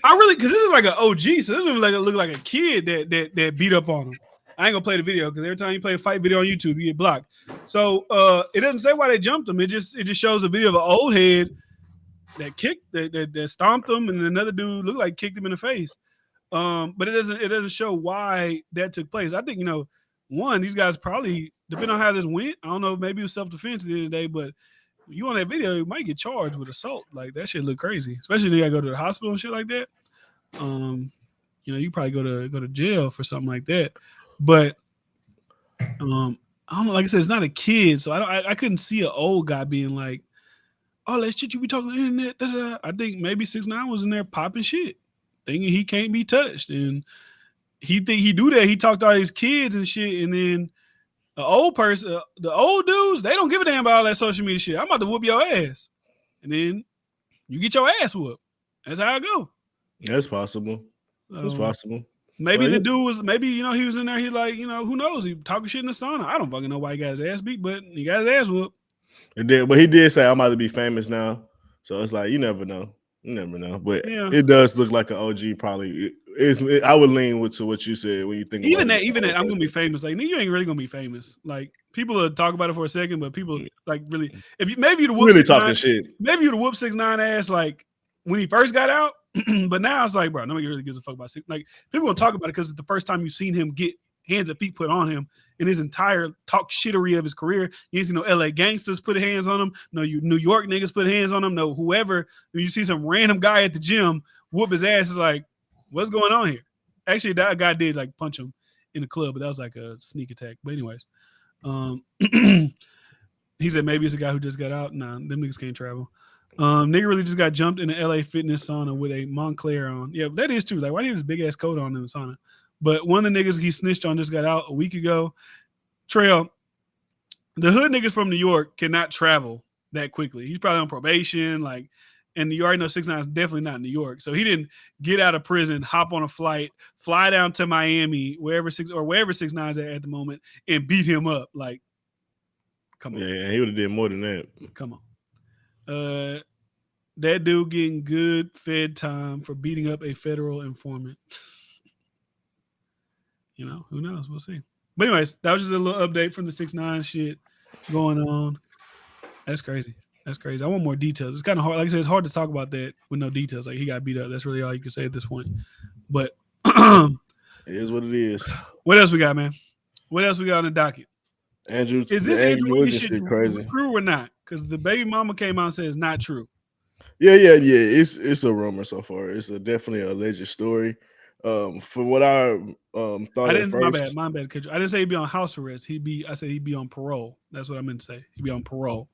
I really, because this is like an OG, so this doesn't look like a kid that beat up on him. I ain't gonna play the video because every time you play a fight video on YouTube, you get blocked. So it doesn't say why they jumped him. It just shows a video of an old head that kicked, that stomped him, and another dude looked like kicked him in the face. But it doesn't show why that took place. I think, one, these guys probably, depending on how this went, I don't know if maybe it was self-defense at the end of the day, but you on that video, you might get charged with assault. Like, that shit look crazy, especially if you gotta go to the hospital and shit like that. you probably go to jail for something like that. But I don't know. Like I said, it's not a kid, so I couldn't see an old guy being like, "Oh, that shit you be talking on the internet." Da, da, da. I think maybe 6ix9ine was in there popping shit, thinking he can't be touched, and he think he do that. He talked to all his kids and shit, and then the old person, the old dudes, they don't give a damn about all that social media shit. I'm about to whoop your ass, and then you get your ass whooped. That's how it go. That's possible. That's possible. Maybe Well, the yeah. dude was he was in there. He like who knows? He talking shit in the sauna. I don't fucking know why he got his ass beat, but he got his ass whooped. But he did say I'm about to be famous now. So it's like you never know. You never know. But Yeah. it does look like an OG probably. I would lean to what you said when you think Even about that, even that, I'm gonna be famous. Like, you ain't really gonna be famous. Like, people will talk about it for a second, but people like really, if you maybe you'd whoop really 6ix9ine, talking shit. maybe you'd whoop 6ix9ine ass like when he first got out. But now it's like, bro, nobody really gives a fuck about six. Like, people gonna talk about it because it's the first time you've seen him get hands and feet put on him in his entire talk shittery of his career. You ain't see no LA gangsters put hands on him, no you New York niggas put hands on him, no whoever. When you see some random guy at the gym whoop his ass, is like, what's going on here? Actually, that guy did like punch him in the club, but that was like a sneak attack. But anyways, he said maybe it's a guy who just got out. Nah, them niggas can't travel. Nigga really just got jumped in the LA fitness sauna with a Montclair on. Yeah, that is true. Like, why do you have this big ass coat on in the sauna? But one of the niggas he snitched on just got out a week ago. Trail, the hood niggas from New York cannot travel that quickly. He's probably on probation, like, and you already know 6ix9ine is definitely not in New York. So he didn't get out of prison, hop on a flight, fly down to Miami, wherever 6ix9ine's at the moment, and beat him up. Like, come on. Yeah, he would have did more than that. Come on. That dude getting good fed time for beating up a federal informant. Who knows? We'll see. But anyways, that was just a little update from the 6ix9ine shit going on. That's crazy. That's crazy. I want more details. It's kind of hard. Like I said, it's hard to talk about that with no details. Like, he got beat up. That's really all you can say at this point. But it is what it is. What else we got, man? What else we got on the docket? Andrew, is this Andrew Wiggins shit crazy? True or not? Because the baby mama came out and said it's not true. Yeah. It's a rumor so far. It's definitely a alleged story. From what I thought I at didn't. first, My bad. I didn't say he'd be on house arrest. I said he'd be on parole. That's what I meant to say. He'd be on parole.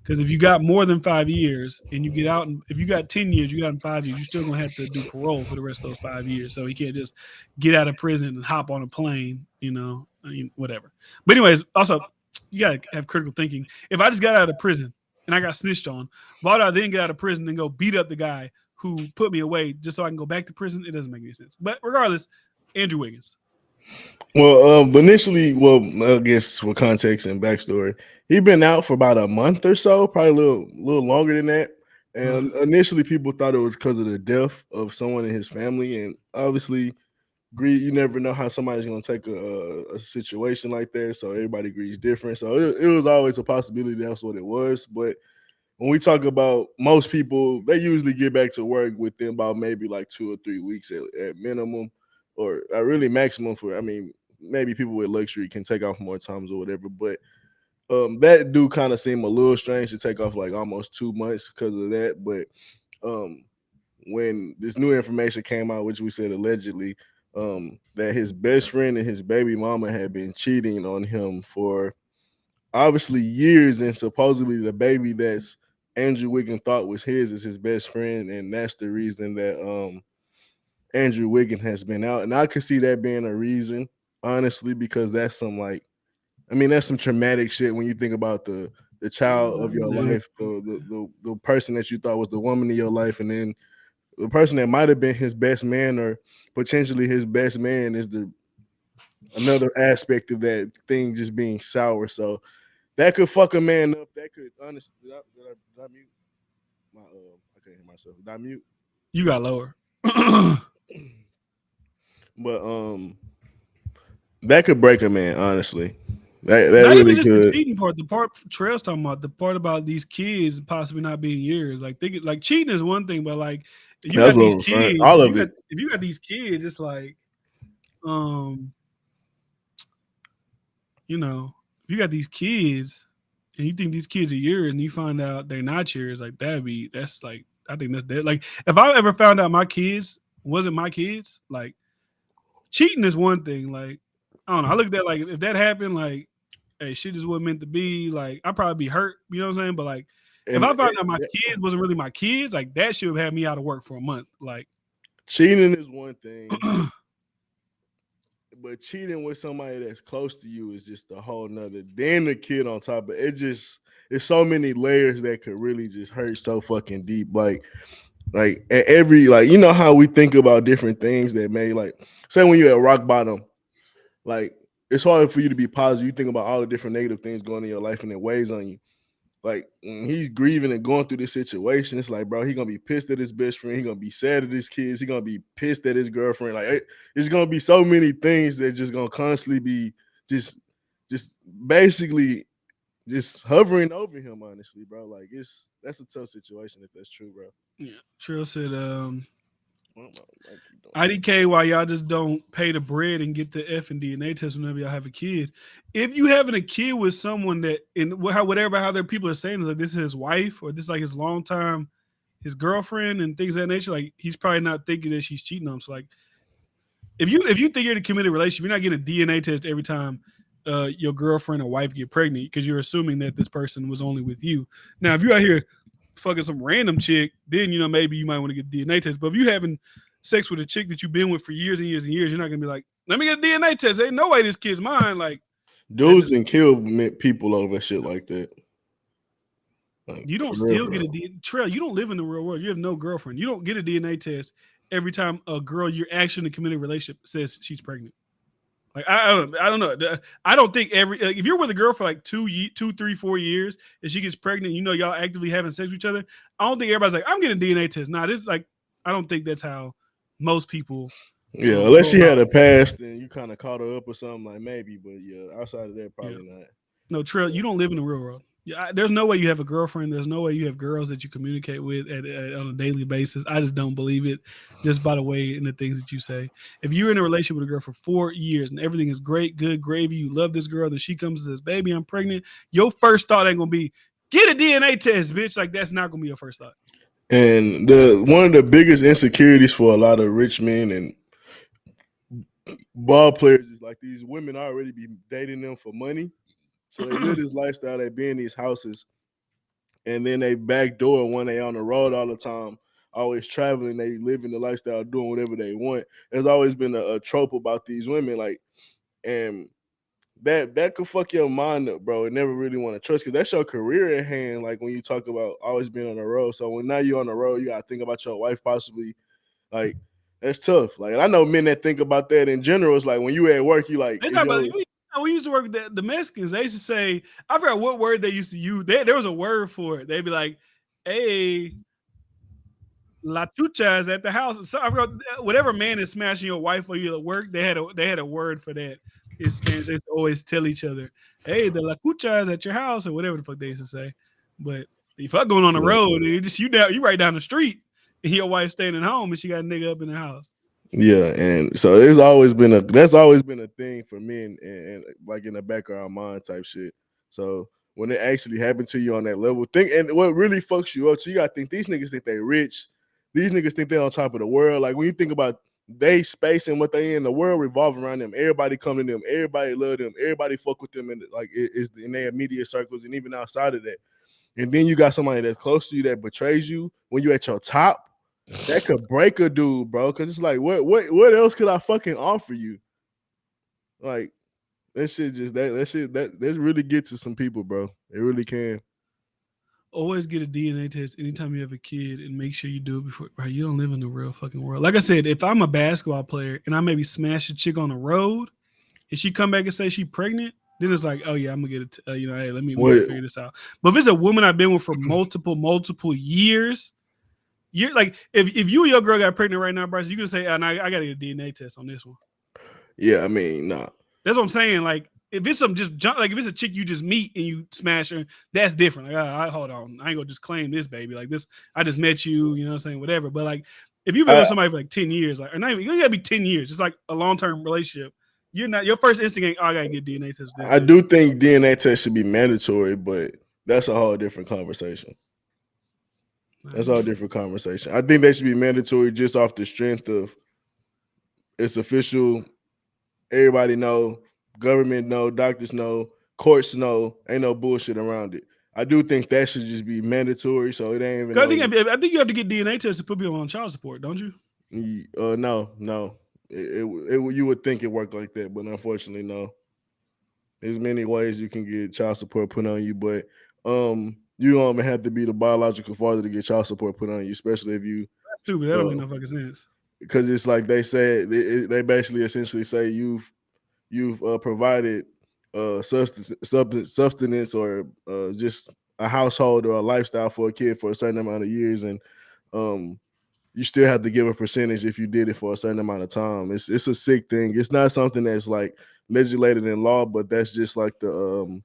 Because if you got more than 5 years and you get out, and if you got 10 years, you got in 5 years, you're still gonna have to do parole for the rest of those 5 years. So he can't just get out of prison and hop on a plane. Whatever. But anyways, also you gotta have critical thinking. If I just got out of prison and I got snitched on, why would I then get out of prison and go beat up the guy who put me away just so I can go back to prison? It doesn't make any sense. But regardless, Andrew Wiggins. Well, initially, I guess for context and backstory, he'd been out for about a month or so, probably a little longer than that. And initially, people thought it was because of the death of someone in his family, and obviously, greed. You never know how somebody's going to take a situation like that. So everybody agrees different. So it was always a possibility that's what it was. But when we talk about most people, they usually get back to work within about maybe like 2 or 3 weeks at minimum, or really maximum maybe people with luxury can take off more times or whatever. But that do kind of seem a little strange to take off like almost 2 months because of that. But when this new information came out, which we said allegedly, that his best friend and his baby mama had been cheating on him for obviously years, and supposedly the baby that's Andrew Wiggins thought was his is his best friend, and that's the reason that Andrew Wiggins has been out. And I could see that being a reason, honestly, because that's that's some traumatic shit when you think about the child of your life, the person that you thought was the woman in your life, and then the person that might have been his best man or potentially his best man is another aspect of that thing just being sour. So that could fuck a man up. That could honestly. Did I mute? I can't hear myself. Did I mute? You got lower. But that could break a man, honestly. That not really even just could. the cheating part. The part Trail's talking about, the part about these kids possibly not being yours. Like cheating is one thing, but like if you got these kids, if you got these kids, it's like, if you got these kids and you think these kids are yours, and you find out they're not yours, like that's like, I think that's dead. Like, if I ever found out my kids wasn't my kids, like, cheating is one thing. Like, I don't know. I look at that like if that happened, like, hey, shit just wasn't meant to be. Like, I'd probably be hurt. You know what I'm saying? But like, if And I found out my kids wasn't really my kids, like that shit would have me out of work for a month. Like, cheating is one thing, but cheating with somebody that's close to you is just a whole nother. Then the kid on top of it, it's so many layers that could really just hurt so fucking deep. Like at every like you know how we think about different things that may like say when you're at rock bottom, like it's hard for you to be positive. You think about all the different negative things going in your life and it weighs on you. Like when he's grieving and going through this situation, it's like, bro, he gonna be pissed at his best friend. He gonna be sad at his kids. He gonna be pissed at his girlfriend. Like it's gonna be so many things that just gonna constantly be just basically just hovering over him. Honestly, bro, like that's a tough situation if that's true, bro. yeah, Trill said, IDK, why y'all just don't pay the bread and get the F and DNA test whenever y'all have a kid? If you having a kid with someone that in how their people are saying is like this is his wife or this is like his long time, his girlfriend and things of that nature, like he's probably not thinking that she's cheating on him. So like if you think you're in a committed relationship, you're not getting a DNA test every time your girlfriend or wife get pregnant because you're assuming that this person was only with you. Now, if you out here fucking some random chick, then maybe you might want to get a DNA test. But if you having sex with a chick that you've been with for years and years and years, you're not gonna be like, let me get a DNA test. Ain't no way this kid's mine. Like dudes and kill people over shit like that. Like, you don't still get a DNA Trail. You don't live in the real world. You have no girlfriend. You don't get a DNA test every time a girl you're actually in a committed relationship says she's pregnant. Like I don't know. I don't think if you're with a girl for like 2, 3, 4 years and she gets pregnant, y'all actively having sex with each other. I don't think everybody's like, I'm getting a DNA test. Nah, this like I don't think that's how most people. Yeah, unless she had a past and you kind of caught her up or something, like maybe. But yeah, outside of that, probably not. No, Trail, you don't live in the real world. Yeah, there's no way you have a girlfriend. There's no way you have girls that you communicate with on a daily basis. I just don't believe it, just by the way and the things that you say. If you're in a relationship with a girl for 4 years and everything is great, good, gravy, you love this girl, then she comes and says, "Baby, I'm pregnant." Your first thought ain't gonna be get a DNA test, bitch. Like that's not gonna be your first thought. And one of the biggest insecurities for a lot of rich men and ball players is like these women already be dating them for money. So they live this lifestyle, they be in these houses, and then they backdoor when they on the road all the time, always traveling, they live in the lifestyle, doing whatever they want. There's always been a trope about these women, like, and that could fuck your mind up, bro. And never really want to trust because that's your career at hand. Like when you talk about always being on the road. So when now you're on the road, you gotta think about your wife possibly. Like that's tough. Like and I know men that think about that in general. It's like when you at work, you like. We used to work with the Mexicans. They used to say, I forgot what word they used to use. There was a word for it. They'd be like, "Hey, la tucha is at the house." So I forgot, whatever man is smashing your wife or you at work, they had a word for that. In Spanish, they used to always tell each other, "Hey, the la cucha is at your house," or whatever the fuck they used to say. But if I'm going on the road, you right down the street, and your wife staying at home, and she got a nigga up in the house. Yeah, and so that's always been a thing for men and like in the back of our mind type shit. So when it actually happened to you on that level, and what really fucks you up, so you gotta think these niggas think they rich, these niggas think they're on top of the world. Like when you think about they space and what they in, the world revolving around them. Everybody come to them, everybody love them, everybody fuck with them, and like it's in their immediate circles and even outside of that. And then you got somebody that's close to you that betrays you when you at your top. That could break a dude, bro. Because it's like, what else could I fucking offer you? Like that shit just that really gets to some people, bro. It really can. Always get a DNA test anytime you have a kid and make sure you do it before. Right, you don't live in the real fucking world. Like I said, if I'm a basketball player and I maybe smash a chick on the road and she come back and say she pregnant, then it's like, oh yeah, I'm gonna get it. Hey, let me figure this out. But if it's a woman I've been with for multiple years. You're like if you and your girl got pregnant right now, Bryce, you can say, I gotta get a DNA test on this one. Yeah, I mean, nah. That's what I'm saying. Like if it's some just junk, like if it's a chick you just meet and you smash her, that's different. Like, hold on, I ain't gonna just claim this baby. Like this, I just met you, you know what I'm saying, whatever. But like if you've been with somebody for like 10 years, like or not even, you gotta be 10 years, just like a long-term relationship. You're not your first instinct ain't, I gotta get DNA test. I do think DNA test should be mandatory, but that's a whole different conversation. That's all different conversation. I think they should be mandatory just off the strength of it's official. Everybody know, government know, doctors know, courts know. Ain't no bullshit around it. I do think that should just be mandatory, so it ain't even. I think you have to get DNA tests to put people on child support, don't you? No. You would think it worked like that, but unfortunately, no. There's many ways you can get child support put on you, but you don't even have to be the biological father to get child support put on you, especially if you. That's stupid. That don't make no fucking sense. Because it's like they said, they basically essentially say you've provided sustenance or just a household or a lifestyle for a kid for a certain amount of years, and you still have to give a percentage if you did it for a certain amount of time. It's a sick thing. It's not something that's like legislated in law, but that's just like the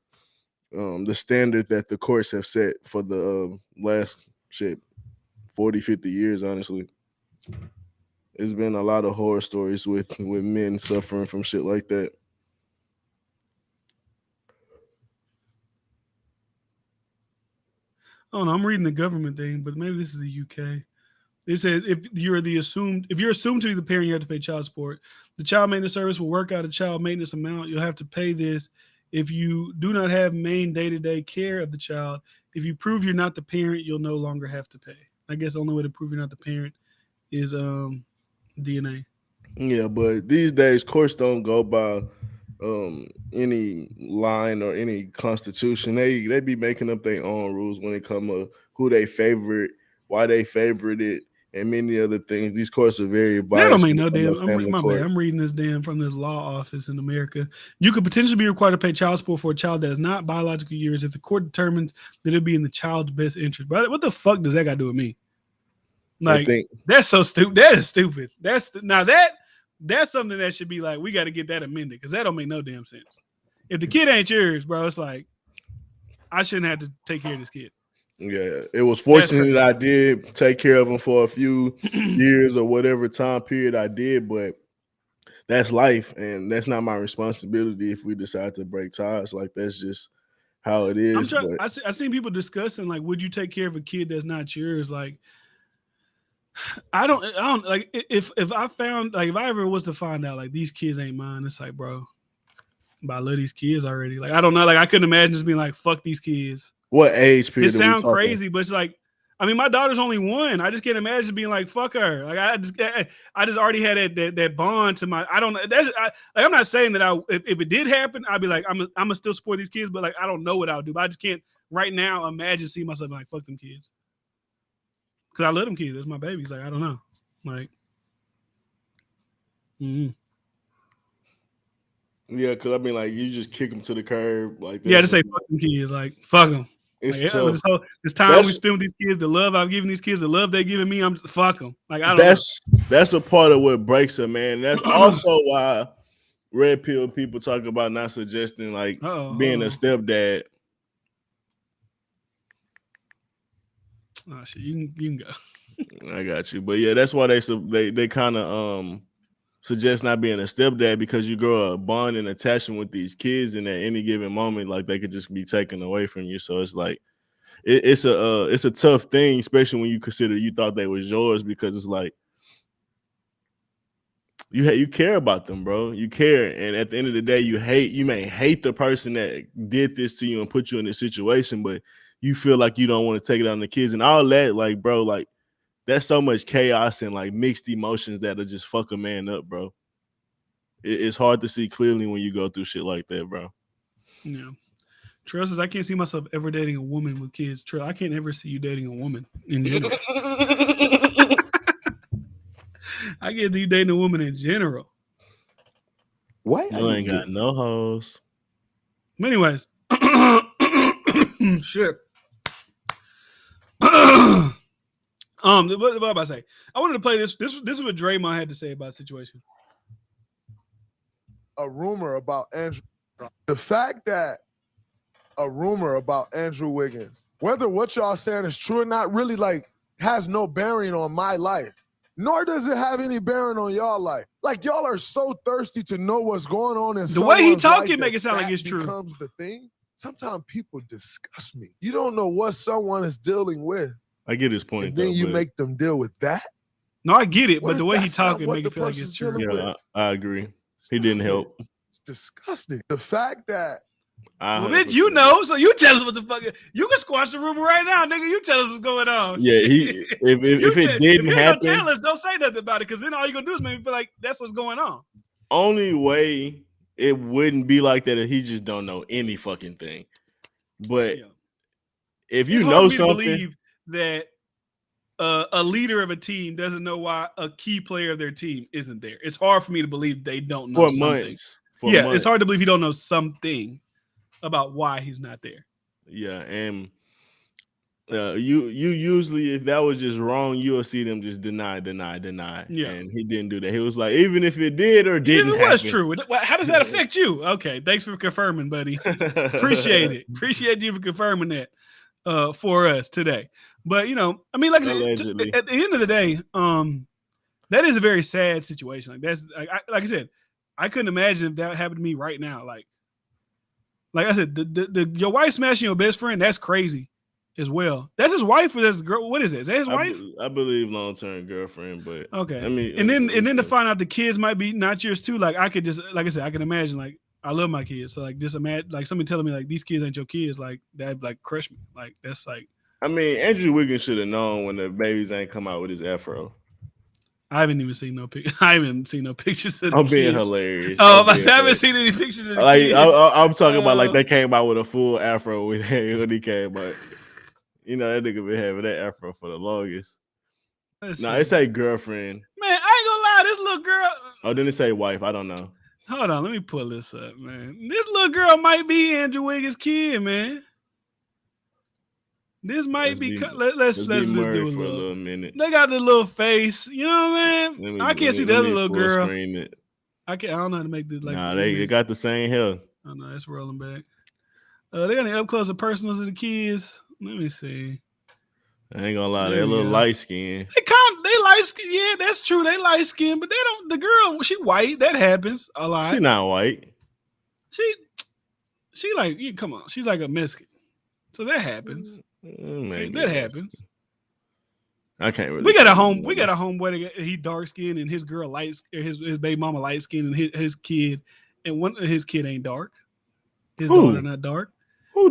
standard that the courts have set for the last 40, 50 years, honestly. There's been a lot of horror stories with men suffering from shit like that. I don't know. I'm reading the government thing, but maybe this is the UK. They said if you're assumed to be the parent, you have to pay child support. The child maintenance service will work out a child maintenance amount. You'll have to pay this if you do not have main day-to-day care of the child. If you prove you're not the parent, you'll no longer have to pay. I guess the only way to prove you're not the parent is DNA. Yeah, but these days courts don't go by any line or any constitution. They be making up their own rules when it comes to who they favorite, why they favorite it, and many other things. These courts are very biased. That don't make no damn. I'm reading this from this law office in America. You could potentially be required to pay child support for a child that is not biological yours if the court determines that it'll be in the child's best interest. But what the fuck does that got to do with me? Like, that's so stupid. That is stupid. That's something that should be like, we got to get that amended because that don't make no damn sense. If the kid ain't yours, bro, it's like I shouldn't have to take care of this kid. Yeah, it was fortunate that I did take care of him for a few years or whatever time period I did, but that's life, and that's not my responsibility if we decide to break ties. Like, that's just how it is. I seen people discussing, like, would you take care of a kid that's not yours? Like, I don't like if I found, like, if I ever was to find out like these kids ain't mine, it's like, bro, but I love these kids already. Like, I don't know, like I couldn't imagine just being like, fuck these kids. What age period? It sounds crazy, but it's like, I mean, my daughter's only 1. I just can't imagine being like, fuck her. Like, I just already had that bond to my. I don't know. I'm not saying that if it did happen, I'd be like, I'm gonna still support these kids, but like, I don't know what I'll do. But I just can't right now imagine seeing myself like, fuck them kids. Because I love them kids. That's my babies. Like, I don't know. Like, yeah, because I mean, like, you just kick them to the curb. Like, yeah, just say fuck them kids. Like, fuck them. Like, this time we spend with these kids, the love I've given these kids, the love they giving me, I'm just fuck them. Like, I don't know. That's a part of what breaks a man. That's also why red pill people talk about not suggesting like being a stepdad. Oh shit, you can go. I got you, but yeah, that's why they kind of suggest not being a stepdad, because you grow a bond and attachment with these kids, and at any given moment, like, they could just be taken away from you. So it's like it's a tough thing, especially when you consider you thought they was yours, because it's like you care about them, bro. You care, and at the end of the day, you may hate the person that did this to you and put you in this situation, but you feel like you don't want to take it on the kids and all that. Like, bro, like, that's so much chaos and like mixed emotions that'll just fuck a man up, bro. It's hard to see clearly when you go through shit like that, bro. Yeah. Trust us, I can't see myself ever dating a woman with kids. I can't ever see you dating a woman in general. I can't see you dating a woman in general. What? You ain't got no hoes. But anyways, shit. What am I about to say? I wanted to play this. This is what Draymond had to say about the situation. A rumor about Andrew. The fact that a rumor about Andrew Wiggins, whether what y'all saying is true or not, really like has no bearing on my life. Nor does it have any bearing on y'all life. Like, y'all are so thirsty to know what's going on in the way he talking make it sound like it's true. Becomes the thing. Sometimes people disgust me. You don't know what someone is dealing with. I get his point. And then you make them deal with that. No, I get it, but the way he talking make it feel like it's true. Yeah, I agree. He didn't help. It's disgusting. The fact that well, bitch, you know, so you tell us what the fuck. You can squash the rumor right now, nigga. You tell us what's going on. Yeah, if it didn't happen, don't tell us, don't say nothing about it, because then all you're gonna do is make me feel like that's what's going on. Only way it wouldn't be like that if he just don't know any fucking thing. But if you know something, believe that a leader of a team doesn't know why a key player of their team isn't there. It's hard for me to believe they don't know something. It's hard to believe he don't know something about why he's not there. Yeah, and you usually, if that was just wrong, you'll see them just deny. Yeah, and he didn't do that. He was like, even if it did or didn't, if it was true, how does that affect you? Okay, thanks for confirming, buddy. Appreciate it. Appreciate you for confirming that for us today. But you know, I mean, like I said, at the end of the day, that is a very sad situation. Like that's like I said, I couldn't imagine if that happened to me right now. Like I said, your wife smashing your best friend, that's crazy as well. That's his wife or that's girl? What is it? Is that his wife? I believe long-term girlfriend, but okay. I mean, and then to find out the kids might be not yours too. Like I could just, like I said, I can imagine. Like I love my kids, so like just imagine like somebody telling me like these kids ain't your kids. Like that like crush me. Like that's like. I mean, Andrew Wiggins should have known when the babies ain't come out with his afro. I haven't even seen no pictures. I haven't seen no pictures of the I'm kids. being hilarious. Oh, I haven't seen any pictures of the kids. I'm talking about like they came out with a full afro when he came out. You know, that nigga been having that afro for the longest. No, it say girlfriend. Man, I ain't gonna lie, this little girl. Oh, then it say wife. I don't know. Hold on, let me pull this up, man. This little girl might be Andrew Wiggins' kid, man. This might let's do a little minute. They got the little face, you know what I'm saying? I can't see the other little girl. I don't know how to make this like. Nah, they got the same hair. Oh no, it's rolling back. They got the up close and personals of the kids. Let me see. I ain't gonna lie, they're a little light skinned. They light skin. Yeah, that's true. They light skinned, but they don't. The girl, she white. That happens a lot. She not white. She like, come on. She's like a Mexican. So that happens. That happens. I can't really. We got a homeboy. He dark skinned and his girl light. His baby mama light skinned and his kid, and one of his kid ain't dark. His daughter not dark.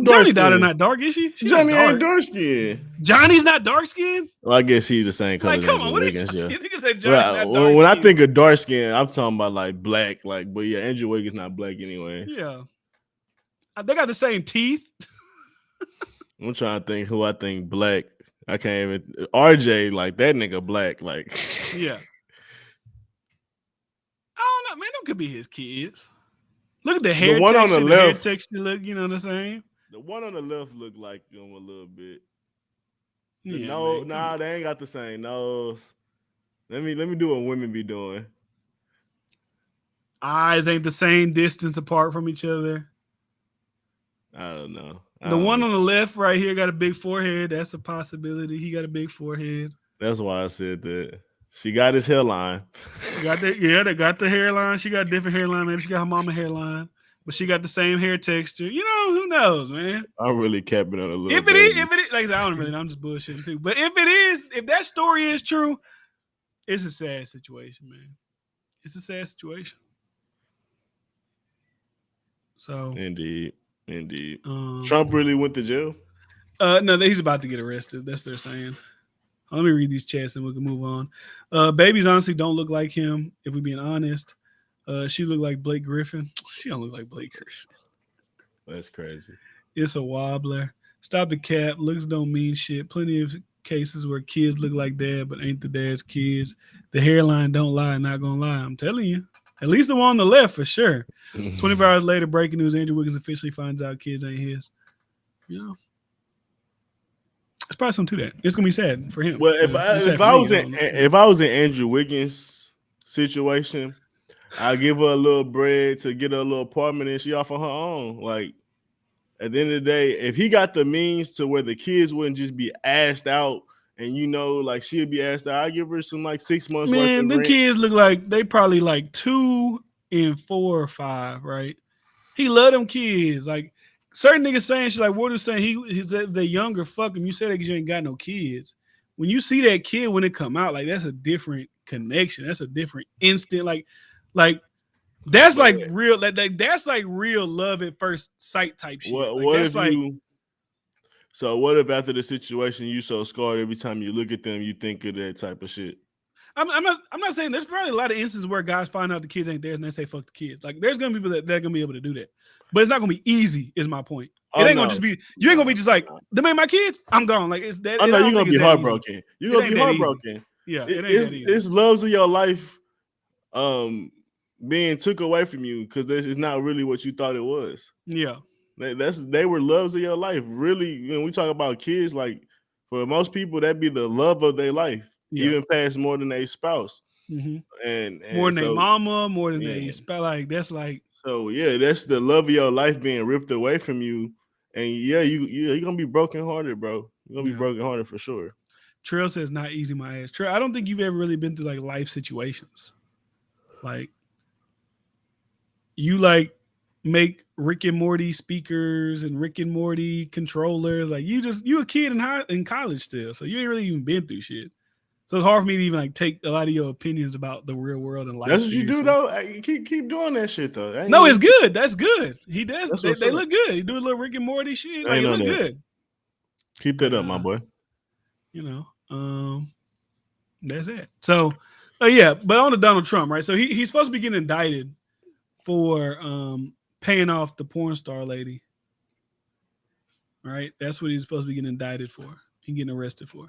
Johnny's daughter not dark, is she? Johnny ain't dark skinned. Johnny's not dark skinned. Well, I guess he's the same color. Like, come on, what are you say? When I think of dark skin, I'm talking about like black. Like, but yeah, Andrew Wiggins not black anyway. Yeah, they got the same teeth. I'm trying to think who I think black. I can't even. RJ, like that nigga black. Like, yeah. I don't know, man. Them could be his kids. Look at the hair. The one texture, on the left, hair texture look, you know the same. The one on the left look like him a little bit. Yeah, nah, they ain't got the same nose. Let me do what women be doing. Eyes ain't the same distance apart from each other. I don't know. The one on the left right here got a big forehead. That's a possibility. He got a big forehead. That's why I said that. She got his hairline. They got the hairline. She got a different hairline. Maybe she got her mama hairline, but she got the same hair texture. You know, who knows, man? I'm really capping on a little. If it is, like I said, I don't really know. I'm just bullshitting too. But if that story is true, it's a sad situation, man. It's a sad situation. So indeed. Trump really went to jail? No, he's about to get arrested. That's what they're saying. Let me read these chats and we can move on. Babies honestly don't look like him, if we're being honest. She looked like Blake Griffin. She don't look like Blake Griffin. That's crazy. It's a wobbler. Stop the cap. Looks don't mean shit. Plenty of cases where kids look like dad, but ain't the dad's kids. The hairline don't lie. Not gonna lie. I'm telling you. At least the one on the left for sure. 24 hours later, breaking news: Andrew Wiggins officially finds out kids ain't his. You know. It's probably something to that. It's gonna be sad for him. Well, if I was in Andrew Wiggins' situation, I'd give her a little bread to get her a little apartment and she off on her own. Like at the end of the day, if he got the means to where the kids wouldn't just be asked out and like she'd be asked out, I'd give her some like 6 months. Man, the kids look like they probably like 2 and 4 or 5, right? He love them kids. Like certain niggas saying shit like Warder saying he's the younger, fuck him. You say that because you ain't got no kids. When you see that kid when it come out, like that's a different connection. That's a different instant. Like That's like real. That's like real love at first sight type shit. What if you? So what if after the situation you so scarred every time you look at them you think of that type of shit? I'm not saying there's probably a lot of instances where guys find out the kids ain't theirs and they say fuck the kids. Like there's gonna be people that they're gonna be able to do that, but it's not gonna be easy. Is my point. It ain't gonna just be you ain't gonna be just like them ain't my kids. I'm gone. Like it's that. I know you're gonna be heartbroken. You're gonna be heartbroken. Yeah, it's loves of your life, being took away from you because this is not really what you thought it was. Yeah, they were loves of your life. Really, when we talk about kids, like for most people, that'd be the love of their life. Even past more than a spouse, and more than a mama, more than a spouse. Like that's like that's the love of your life being ripped away from you, and you're gonna be brokenhearted, bro. You're gonna be brokenhearted for sure. Trail says not easy, my ass. Trail, I don't think you've ever really been through like life situations, like you like make Rick and Morty speakers and Rick and Morty controllers. Like you a kid in college still, so you ain't really even been through shit. So it's hard for me to even like take a lot of your opinions about the real world and life. That's what you do though. Keep doing that shit though. No, it's good. That's good. He does. They look good. He do a little Rick and Morty shit. Like it look good. Keep that up, my boy. You know, that's it. So, but on to Donald Trump, right? So he's supposed to be getting indicted for paying off the porn star lady. Right? That's what he's supposed to be getting indicted for. He's getting arrested for.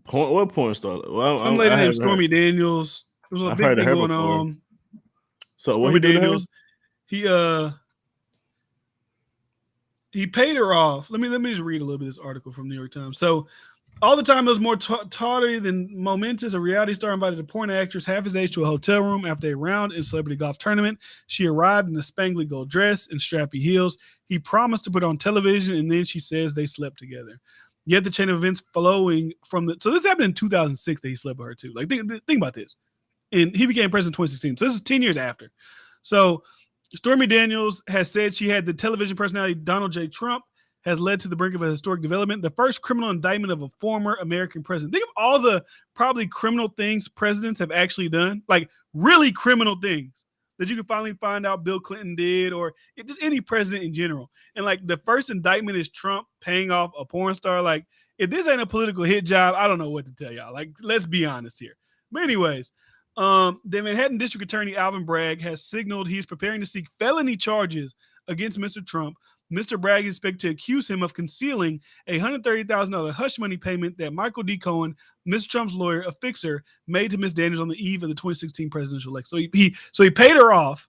What porn star? Well, some lady named Stormy Daniels. There was a big thing going on. So Stormy what Daniels, he paid her off. Let me just read a little bit of this article from New York Times. So all the time it was more tawdry than momentous. A reality star invited a porn actress half his age to a hotel room after a round in celebrity golf tournament. She arrived in a spangly gold dress and strappy heels. He promised to put on television, and then she says they slept together. Yet the chain of events flowing from so this happened in 2006 that he slept with her too. Like think about this. And he became president in 2016. So this is 10 years after. So Stormy Daniels has said she had the television personality Donald J. Trump has led to the brink of a historic development. The first criminal indictment of a former American president. Think of all the probably criminal things presidents have actually done. Like really criminal things that you can finally find out Bill Clinton did or just any president in general. And like the first indictment is Trump paying off a porn star. Like if this ain't a political hit job, I don't know what to tell y'all. Like, let's be honest here. But anyways, the Manhattan District Attorney Alvin Bragg has signaled he's preparing to seek felony charges against Mr. Trump. Mr. Bragg is expected to accuse him of concealing a $130,000 hush money payment that Michael D. Cohen, Mr. Trump's lawyer, a fixer, made to Ms. Daniels on the eve of the 2016 presidential election. So he paid her off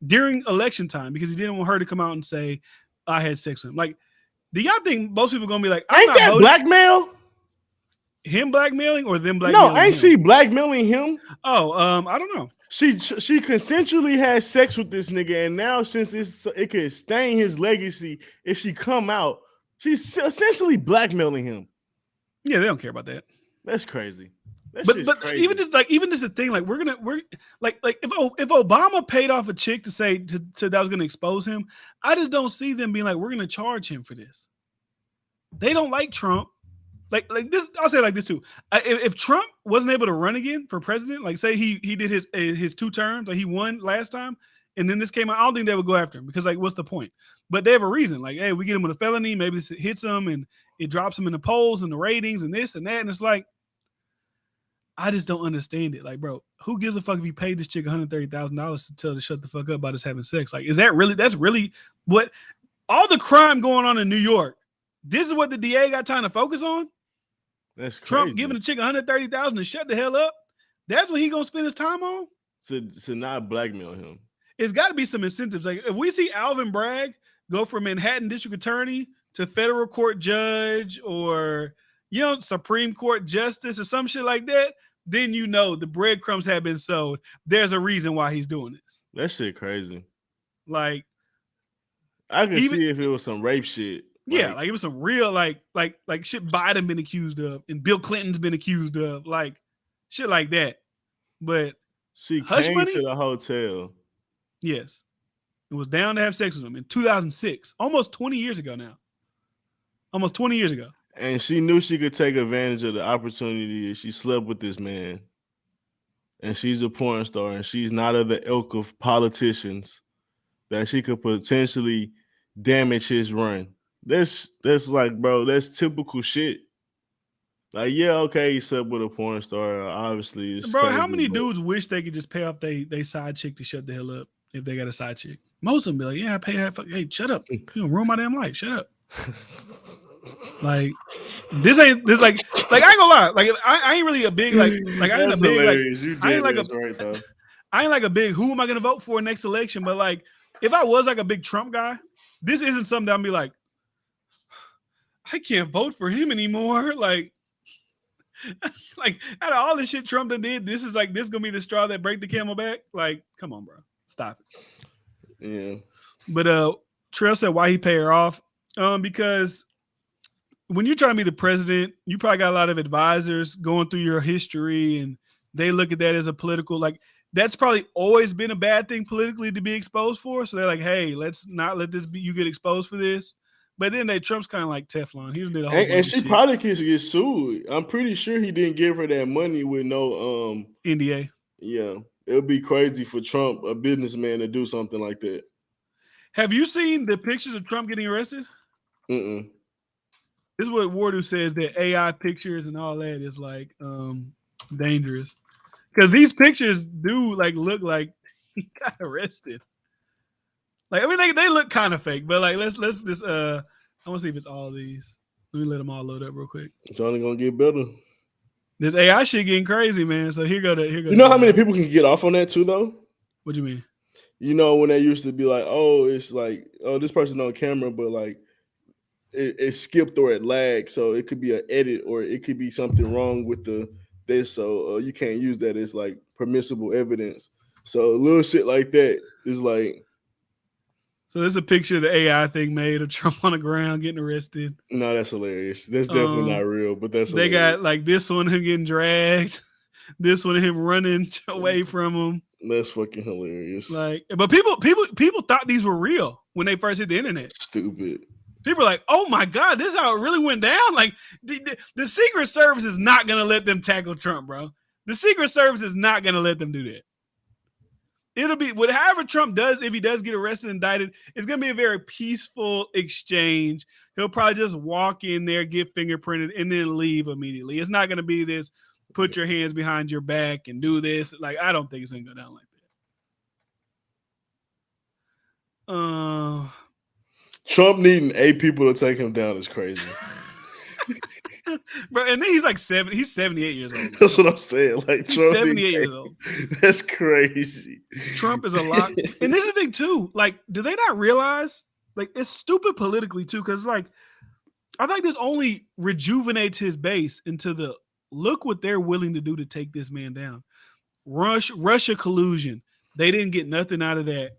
during election time because he didn't want her to come out and say, I had sex with him. Like, do y'all think most people are going to be like, ain't that blackmail? Him blackmailing or them blackmailing? No, ain't she blackmailing him? Oh, I don't know. She consensually had sex with this nigga, and now since it could stain his legacy if she come out, she's essentially blackmailing him. Yeah, they don't care about that. That's crazy. But crazy. even just the thing, like we're like if Obama paid off a chick to say to that was gonna expose him, I just don't see them being like we're gonna charge him for this. They don't like Trump. Like this, I'll say it like this too. If Trump wasn't able to run again for president, like say he did his 2 terms, like he won last time, and then this came out, I don't think they would go after him because like what's the point? But they have a reason. Like, hey, we get him with a felony, maybe this hits him and it drops him in the polls and the ratings and this and that, and it's like I just don't understand it. Like, bro, who gives a fuck if you paid this chick $130,000 to tell her to shut the fuck up about us having sex? Like, that's really what all the crime going on in New York? This is what the DA got time to focus on? That's crazy. Trump giving a chick $130,000 to shut the hell up. That's what he gonna spend his time on. To not blackmail him. It's got to be some incentives. Like if we see Alvin Bragg go from Manhattan District Attorney to federal court judge or Supreme Court justice or some shit like that, then the breadcrumbs have been sowed. There's a reason why he's doing this. That shit crazy. Like I could see if it was some rape shit. Yeah, like it was some real like shit Biden been accused of and Bill Clinton's been accused of, like shit like that. But she came to the hotel. Yes. It was down to have sex with him in 2006, almost 20 years ago now. Almost 20 years ago. And she knew she could take advantage of the opportunity if she slept with this man. and she's a porn star, and she's not of the ilk of politicians that she could potentially damage his run. That's like, bro, that's typical shit. Like, yeah, okay, he slept with a porn star. Obviously, it's Bro, crazy, how many but dudes wish they could just pay off they side chick to shut the hell up if they got a side chick? Most of them be like, yeah, I pay that. Hey, shut up. You don't ruin my damn life. Shut up. Like, this like I ain't gonna lie. Like, I ain't really a big like I ain't that's a big hilarious. like You I ain't did like this right though. I ain't like a big who am I gonna vote for next election? But like, if I was like a big Trump guy, this isn't something that I'm be like, I can't vote for him anymore. Like out of all the shit Trump done did, this gonna be the straw that break the camel back. Like, come on, bro, stop it. Yeah. But Trail said why he pay her off. Because when you're trying to be the president, you probably got a lot of advisors going through your history, and they look at that as a political, like, that's probably always been a bad thing politically to be exposed for. So they're like, hey, let's not let this be, you get exposed for this. But then Trump's kind of like Teflon. He did a whole bunch And of she shit. probably could get sued. I'm pretty sure he didn't give her that money with no NDA. Yeah, it would be crazy for Trump, a businessman, to do something like that. Have you seen the pictures of Trump getting arrested? Mm-mm. This is what Wardu says, that AI pictures and all that is like dangerous. Because these pictures do like look like he got arrested. Like, I mean, they look kind of fake, but like let's just I want to see if it's all these. Let me let them all load up real quick. It's only gonna get better. This AI shit getting crazy, man. So here go. You know how many people can get off on that too, though? What do you mean? You know, when they used to be like, oh, it's like, oh, this person on camera, but like it skipped or it lagged, so it could be an edit or it could be something wrong with this, so you can't use that as like permissible evidence. So little shit like that is like. So this is a picture of the AI thing made of Trump on the ground getting arrested. No, that's hilarious. That's definitely not real, but that's they hilarious. got like this one him getting dragged, this one him running away from him. That's fucking hilarious. Like, but people thought these were real when they first hit the internet. Stupid. People are like, oh my God, this is how it really went down. Like the Secret Service is not gonna let them tackle Trump, bro. The Secret Service is not gonna let them do that. It'll be whatever Trump does, if he does get arrested and indicted, it's going to be a very peaceful exchange. He'll probably just walk in there, get fingerprinted, and then leave immediately. It's not going to be this put your hands behind your back and do this. Like, I don't think it's going to go down like that. Trump needing 8 people to take him down is crazy. Bro, and then he's like 70. He's 78 years old. That's what I'm saying. Like, he's Trump 78 years old. That's crazy. Trump is a lot. And this is the thing too. Like, do they not realize? Like, it's stupid politically too, because like, I think this only rejuvenates his base into the look what they're willing to do to take this man down. Russia collusion. They didn't get nothing out of that.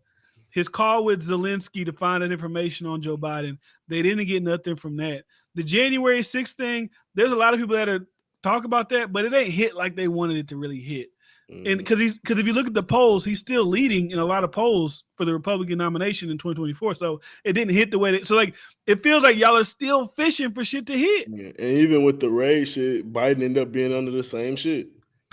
His call with Zelensky to find out information on Joe Biden. They didn't get nothing from that. The January 6th thing, there's a lot of people that talk about that, but it ain't hit like they wanted it to really hit. And because if you look at the polls, he's still leading in a lot of polls for the Republican nomination in 2024. So it didn't hit the way so like it feels like y'all are still fishing for shit to hit. Yeah. And even with the raid shit, Biden ended up being under the same shit.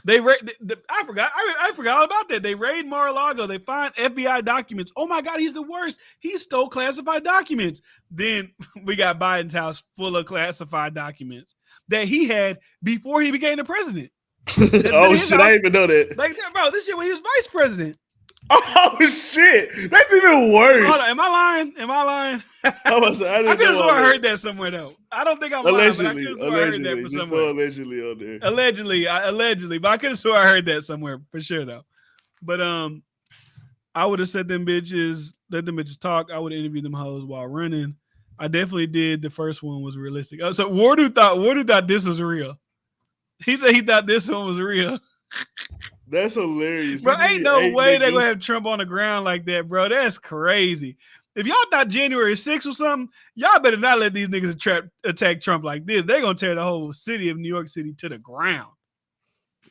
I forgot all about that. They raid Mar-a-Lago. They find FBI documents. Oh my God, he's the worst. He stole classified documents. Then we got Biden's house full of classified documents that he had before he became the president. Oh shit, I didn't even know that. Like, bro, this shit when he was vice president. Oh shit, that's even worse. Hold on, am I lying? I could have sworn I heard that somewhere though. I don't think I'm lying, but I could have sworn I heard that from somewhere. Allegedly on there. Allegedly, but I could have sworn I heard that somewhere for sure though. But I would have said let them bitches talk. I would have interviewed them hoes while running. I definitely did. The first one was realistic. So Wardu thought this was real. He said he thought this one was real. That's hilarious. Bro, ain't no way they're going to have Trump on the ground like that, bro. That's crazy. If y'all thought January 6th was something, y'all better not let these niggas attack Trump like this. They're going to tear the whole city of New York City to the ground.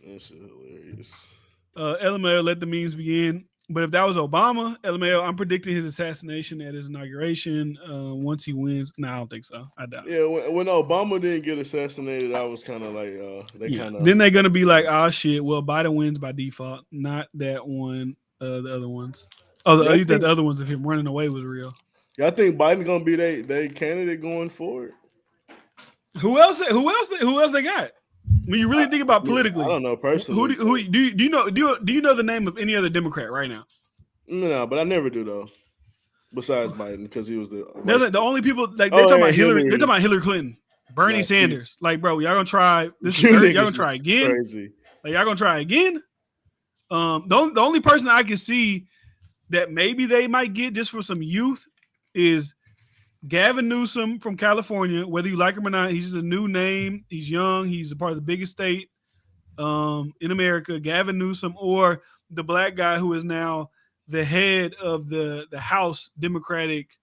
That's hilarious. LML, let the memes begin. But if that was Obama, LMAO, I'm predicting his assassination at his inauguration. Once he wins, no, I don't think so. I doubt it. Yeah, when Obama didn't get assassinated, I was kind of like, they Yeah. kind of. Then they're gonna be like, oh shit. Well, Biden wins by default, not that one. The other ones. Oh, Yeah, I you thought think, the other ones of him running away was real. yeah, I think Biden gonna be they candidate going forward. Who else? Who else they got? When you really think about I politically, don't know who personally. do you know? Do you know the name of any other Democrat right now? No, but I never do though. Besides Biden, because he was the The only people like they're Oh, talking yeah, about Hillary. They're Hillary. talking about Hillary Clinton, Bernie Nah, Sanders. Like, bro, y'all gonna try this? Is you third, y'all niggas gonna try is again? crazy. Like, y'all gonna try again? The only person I can see that maybe they might get just for some youth is Gavin Newsom from California. Whether you like him or not, he's just a new name. He's young. He's a part of the biggest state in America. Gavin Newsom, or the black guy who is now the head of the House Democratic.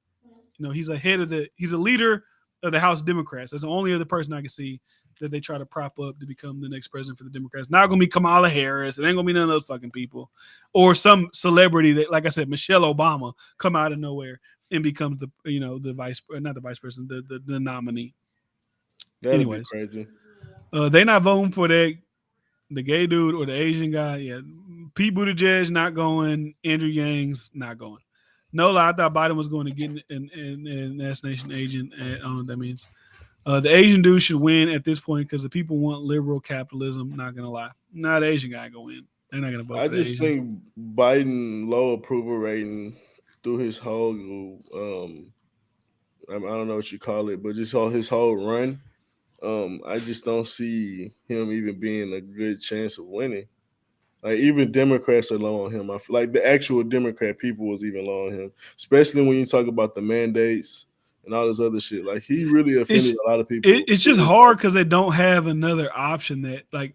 You know, he's a leader of the House Democrats. That's the only other person I can see that they try to prop up to become the next president for the Democrats. Not gonna be Kamala Harris. It ain't gonna be none of those fucking people, or some celebrity that, like I said, Michelle Obama, come out of nowhere and becomes the not the vice president, the nominee. That'd Anyways, be crazy. they not voting for the gay dude or the Asian guy. Yeah, Pete Buttigieg not going. Andrew Yang's not going. No lie, I thought Biden was going to get an assassination agent. I don't know what that means. The Asian dude should win at this point because the people want liberal capitalism. Not gonna lie, not the Asian guy gonna win. They're not gonna vote. I for the just Asian. think Biden low approval rating through his whole I don't know what you call it, but just all his whole run. I just don't see him even being a good chance of winning. Like even Democrats are low on him. I feel like the actual Democrat people was even low on him, especially when you talk about the mandates and all this other shit. Like he really offended a lot of people. It's just hard because they don't have another option that, like,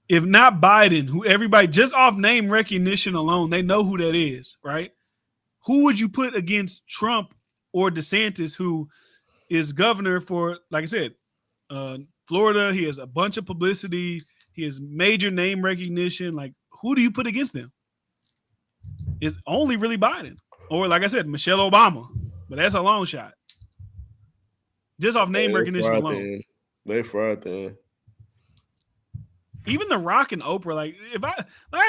if not Biden, who everybody just off name recognition alone, they know who that is, right? Who would you put against Trump or DeSantis, who is governor for, like I said, Florida? He has a bunch of publicity. He has major name recognition. Like, who do you put against them? It's only really Biden. Or, like I said, Michelle Obama. But that's a long shot. Just off name recognition alone. They fried then. Even The Rock and Oprah, like, I ain't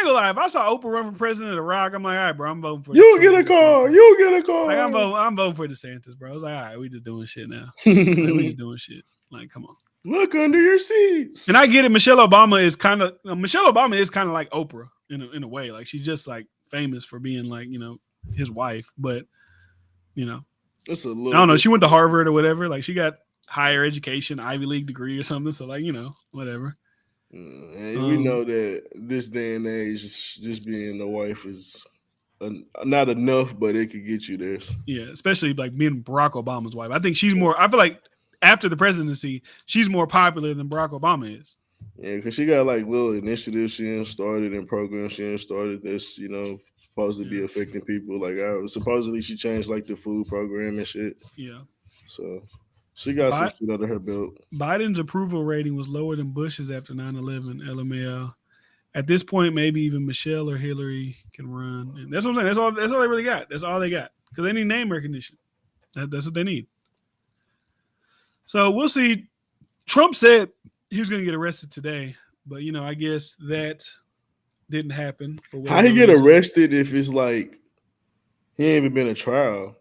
gonna lie, if I saw Oprah run for president of The Rock, I'm like, all right, bro, I'm voting for you get a car. You get a car. Like, I'm voting for DeSantis, bro. I was like, all right, we just doing shit now. We just doing shit. Like, come on. Look under your seats. And I get it. Michelle Obama is kind of like Oprah in a way. Like, she's just like famous for being like, you know, his wife. But, you know, it's a little. I don't know. She went to Harvard or whatever. Like, she got higher education, Ivy League degree or something. So, like, you know, whatever. And we know that this day and age, just being a wife is not enough, but it could get you there. Yeah, especially like being Barack Obama's wife. I think she's more. I feel like after the presidency, she's more popular than Barack Obama is. Yeah, because she got like little initiatives she started and programs she started that's, you know, supposed to be affecting people. Like supposedly she changed like the food program and shit. Yeah. So she got some shit under her belt. Biden's approval rating was lower than Bush's after 9/11. LMAO. At this point, maybe even Michelle or Hillary can run. And that's what I'm saying. That's all they really got. That's all they got. Because they need name recognition. That's what they need. So we'll see. Trump said he was going to get arrested today. But, you know, I guess that didn't happen. How he get arrested if it's like he ain't even been a trial?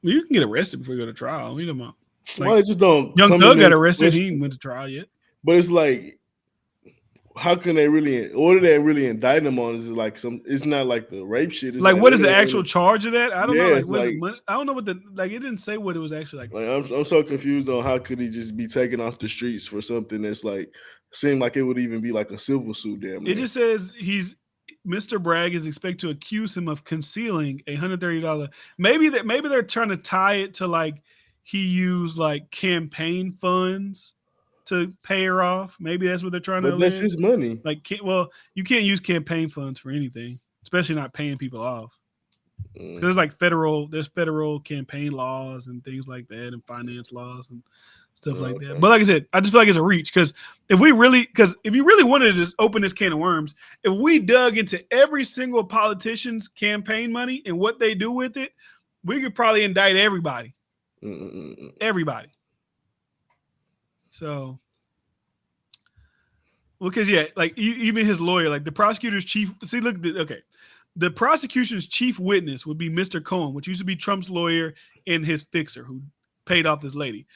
Well, you can get arrested before you go to trial. You know, like, why just don't? Young Thug got arrested. He ain't went to trial yet. But it's like, how can they really? What do they really indict him on? Is it like some? It's not like the rape shit. It's like what is the actual charge of that? I don't know. Like, I don't know what it didn't say what it was actually like. I'm so confused on how could he just be taken off the streets for something that's like seemed like it would even be like a civil suit. Damn. It just says Mr. Bragg is expected to accuse him of concealing $130. Maybe they're trying to tie it to like he used like campaign funds to pay her off. Maybe that's what they're trying to. But that's his money. Like, you can't use campaign funds for anything, especially not paying people off. Because there's federal campaign laws and things like that, and finance laws, and stuff like that. But like I said, I just feel like it's a reach because if you really wanted to just open this can of worms, if we dug into every single politician's campaign money and what they do with it, we could probably indict everybody. Everybody. So, well, because like even his lawyer, like the prosecutor's chief. See, look, the prosecution's chief witness would be Mr. Cohen, which used to be Trump's lawyer and his fixer, who paid off this lady.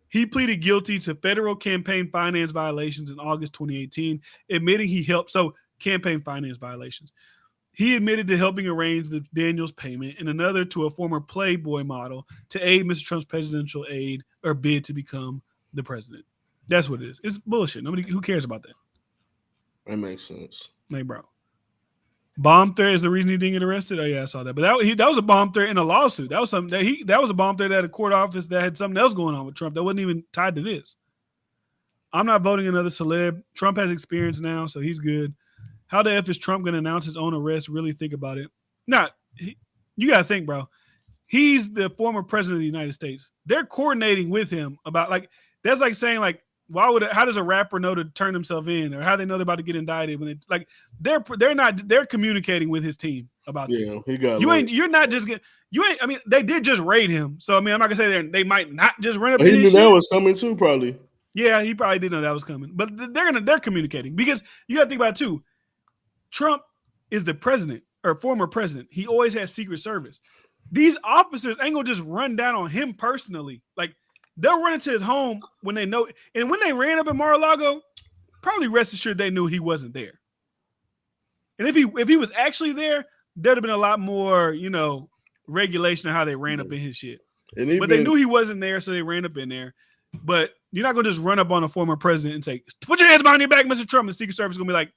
He pleaded guilty to federal campaign finance violations in August 2018, admitting he helped. So, campaign finance violations. He admitted to helping arrange the Daniels payment and another to a former Playboy model to aid Mr. Trump's presidential aid or bid to become the president. That's what it is. It's bullshit. Who cares about that? That makes sense. Like, bro. Bomb threat is the reason he didn't get arrested. Oh yeah, I saw that. But that was a bomb threat in a lawsuit. That was something that was a bomb threat at a court office that had something else going on with Trump that wasn't even tied to this. I'm not voting another celeb. Trump has experience now, so he's good. How the F is Trump going to announce his own arrest? Really think about it. You got to think, bro. He's the former president of the United States. They're coordinating with him about that's like saying how does a rapper know to turn himself in, or how they know they're about to get indicted when it's like they're communicating with his team about this. He got you're not just getting I mean, they did just raid him, so I mean, I'm not gonna say they might not just run up. He knew that was coming too, probably. Yeah, he probably didn't know that was coming, but they're communicating because you got to think about it too. Trump is the president or former president. He always has Secret Service. These officers ain't gonna just run down on him personally. Like, they'll run into his home when they know. And when they ran up in Mar-a-Lago, probably rest assured they knew he wasn't there. And if he was actually there, there'd have been a lot more, regulation of how they ran up in his shit. But they knew he wasn't there, so they ran up in there. But you're not gonna just run up on a former president and say, "Put your hands behind your back, Mr. Trump." And the Secret Service is gonna be like,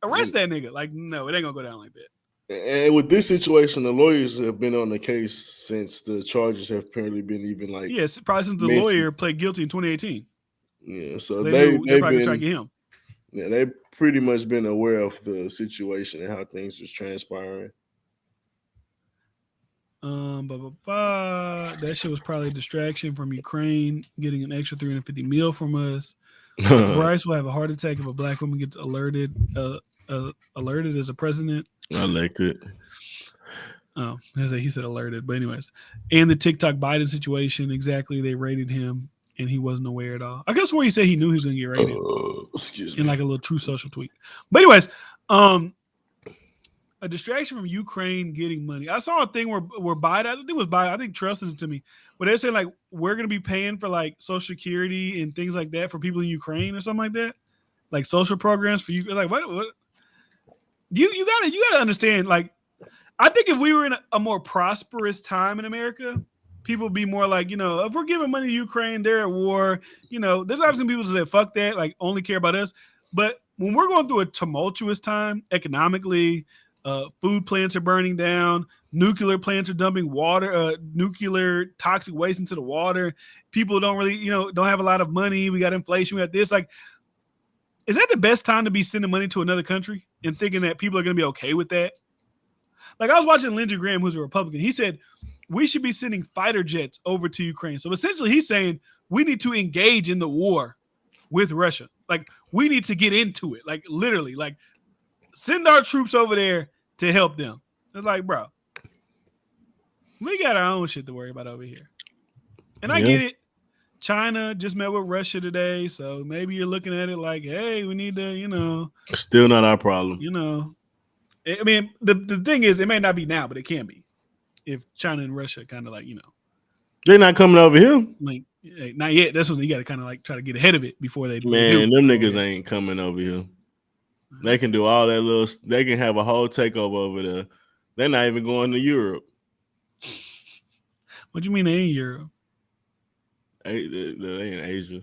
"Arrest that nigga." Like, no, it ain't gonna go down like that. And with this situation, the lawyers have been on the case since the charges have apparently been even like. Yes, probably since the lawyer pled guilty in 2018. Yeah, so they're probably trying to get him. Yeah, they've pretty much been aware of the situation and how things was transpiring. That shit was probably a distraction from Ukraine getting an extra $350 million from us. Bryce will have a heart attack if a black woman gets alerted as a president. Elected. Oh, he said alerted, but anyways, and the TikTok Biden situation, exactly. They raided him, and he wasn't aware at all. I guess where he said he knew he was going to get raided. Excuse me. In like a little True Social tweet. But anyways, a distraction from Ukraine getting money. I saw a thing where Biden, I think it was Biden, I think Trust sent it to me, where they're saying like we're going to be paying for like Social Security and things like that for people in Ukraine or something like that, like social programs for you. Like what? You gotta understand. Like, I think if we were in a more prosperous time in America, people would be more like, if we're giving money to Ukraine, they're at war. There's obviously people that say fuck that, like only care about us. But when we're going through a tumultuous time economically, food plants are burning down, nuclear plants are dumping nuclear toxic waste into the water. People don't really, don't have a lot of money. We got inflation. We got this. Like, is that the best time to be sending money to another country and thinking that people are going to be okay with that? Like, I was watching Lindsey Graham, who's a Republican. He said we should be sending fighter jets over to Ukraine. So essentially, he's saying we need to engage in the war with Russia. Like, we need to get into it. Like, literally, like, send our troops over there to help them. It's like, bro, we got our own shit to worry about over here. And I get it. China just met with Russia today, so maybe you're looking at it like, hey, we need to, Still not our problem. I mean, the thing is, it may not be now, but it can be. If China and Russia kind of like, They're not coming over here. Like, not yet. That's when you got to kind of like try to get ahead of it before they Man, them niggas ain't coming over here. They can do all that they can have a whole takeover over there. They're not even going to Europe. What do you mean they ain't Europe? They in Asia.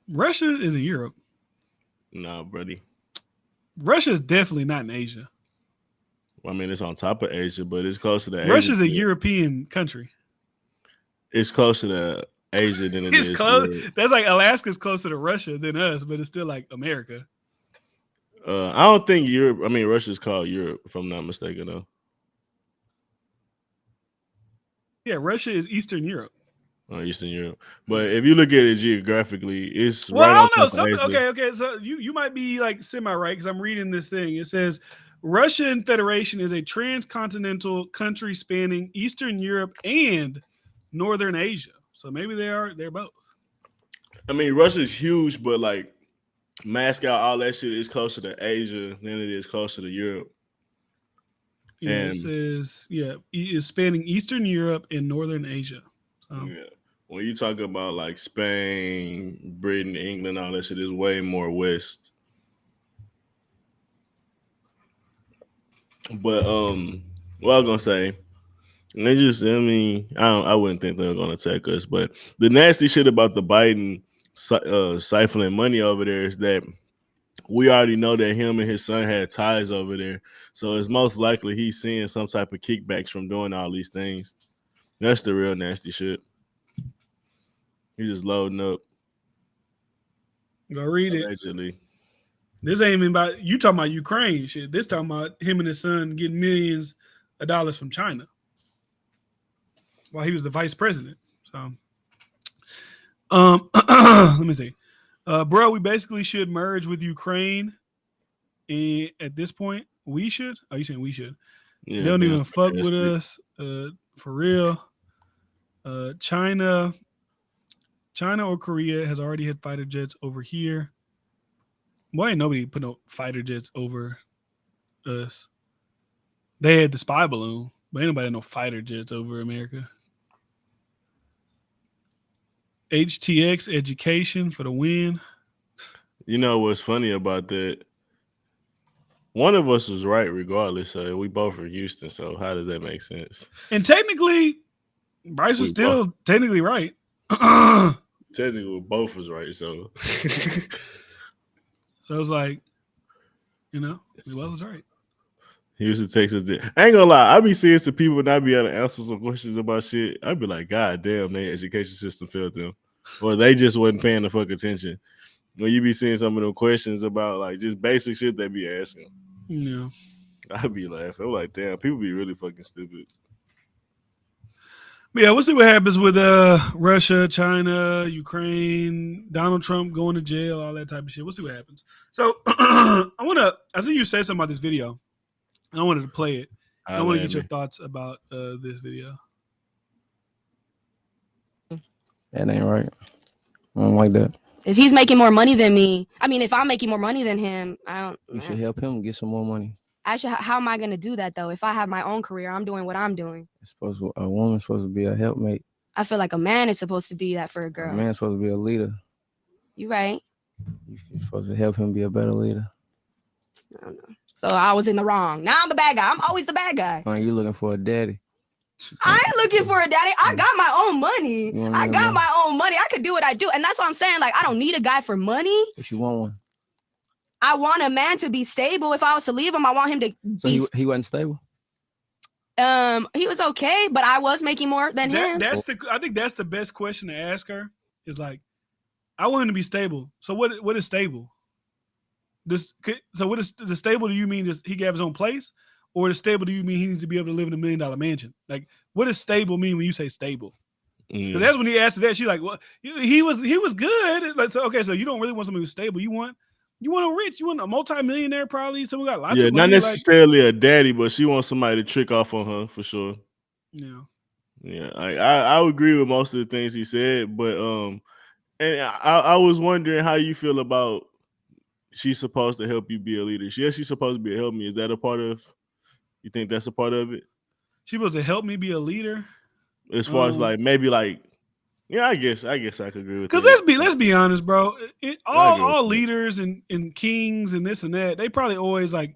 Russia is in Europe. Nah, buddy. Russia is definitely not in Asia. Well, I mean, it's on top of Asia, but it's closer to Asia. Russia's a European country. It's closer to Asia than it is. It's close. That's like Alaska's closer to Russia than us, but it's still like America. I don't think Russia's called Europe, if I'm not mistaken, though. Yeah, Russia is Eastern Europe. Eastern Europe. But if you look at it geographically, it's Well, right I on don't know. top of Asia. Okay. So you might be like semi right because I'm reading this thing. It says Russian Federation is a transcontinental country spanning Eastern Europe and Northern Asia. So maybe they're both. I mean, Russia's huge, but like Moscow, all that shit is closer to Asia than it is closer to Europe. Yeah, it says it's spanning Eastern Europe and Northern Asia. So. Yeah. When you talk about like Spain, Britain, England, all that shit is way more west. But what I was gonna say, they just I wouldn't think they were gonna attack us. But the nasty shit about the Biden siphoning money over there is that we already know that him and his son had ties over there. So it's most likely he's seeing some type of kickbacks from doing all these things. That's the real nasty shit. He's just loading up. Go read allegedly. It. This ain't even about you talking about Ukraine shit. This talking about him and his son getting millions of dollars from China while he was the vice president. So, let me see, bro. We basically should merge with Ukraine, and at this point, we should. Are you saying we should? Yeah, they don't even fuck with us, for real. China or Korea has already had fighter jets over here. Why ain't nobody put no fighter jets over us? They had the spy balloon, but ain't nobody had no fighter jets over America. HTX education for the win. You know what's funny about that? One of us was right regardless. So we both are Houston. So how does that make sense? And technically, Bryce was still technically right. Technically, both was right. So I was like, we both was right. Houston, Texas. I ain't gonna lie. I be seeing some people not be able to answer some questions about shit. I'd be like, God damn, their education system failed them. Or they just wasn't paying the fuck attention. When you be seeing some of them questions about like just basic shit they be asking. Yeah. I'd be laughing. I'm like, damn, people be really fucking stupid. But yeah, we'll see what happens with Russia, China, Ukraine, Donald Trump going to jail, all that type of shit. We'll see what happens. So I see you said something about this video. I wanted to play it. I want to get your thoughts about this video. That ain't right. I don't like that. If he's making more money than me, if I'm making more money than him, You should help him get some more money. How am I going to do that though? If I have my own career, I'm doing what I'm doing. A woman's supposed to be a helpmate. I feel like a man is supposed to be that for a girl. A man's supposed to be a leader. You right. You're supposed to help him be a better leader. I don't know. So I was in the wrong. Now I'm the bad guy. I'm always the bad guy. You looking for a daddy. I ain't looking for a daddy. I got my own money. I got my own money. I could do what I do. And that's what I'm saying. Like, I don't need a guy for money. But you want one. I want a man to be stable. If I was to leave him, I want him to be. So he wasn't stable? He was okay, but I was making more than him. I think that's the best question to ask her. Is like, I want him to be stable. So what is stable? So what is the stable? Do you mean just he got his own place, or the stable do you mean he needs to be able to live in $1 million mansion? Like, what does stable mean when you say stable? Because that's when he asked that. She's like, well, he was good. Like, so, okay, so you don't really want somebody who's stable. You want a rich, you want a multimillionaire, probably someone got lots of money. Not necessarily a daddy, but she wants somebody to trick off on her for sure. Yeah. I would agree with most of the things he said, but and I was wondering how you feel about she's supposed to help you be a leader. Yeah, she's supposed to be a help me. Is that a part of? You think that's a part of it? She's supposed to help me be a leader. As far as like maybe like. Yeah, I guess I could agree with that. Because let's be honest, bro. All leaders and kings and this and that, they probably always like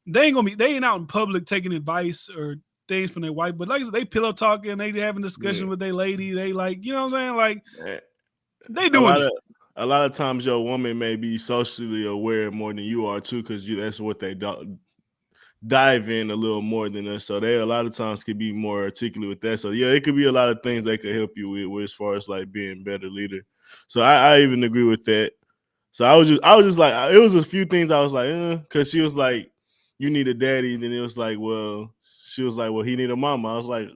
they ain't out in public taking advice or things from their wife, but like they pillow talking, they having discussion with their lady. They like, you know what I'm saying? Like they doing it. A lot of times your woman may be socially aware more than you are too, because that's what they dive in a little more than us, so they a lot of times could be more articulate with that. So yeah, it could be a lot of things they could help you with as far as like being better leader. So I even agree with that. So I was just like, it was a few things I was like, because she was like, you need a daddy, and then it was like, well, she was like, well, he need a mama. I was like,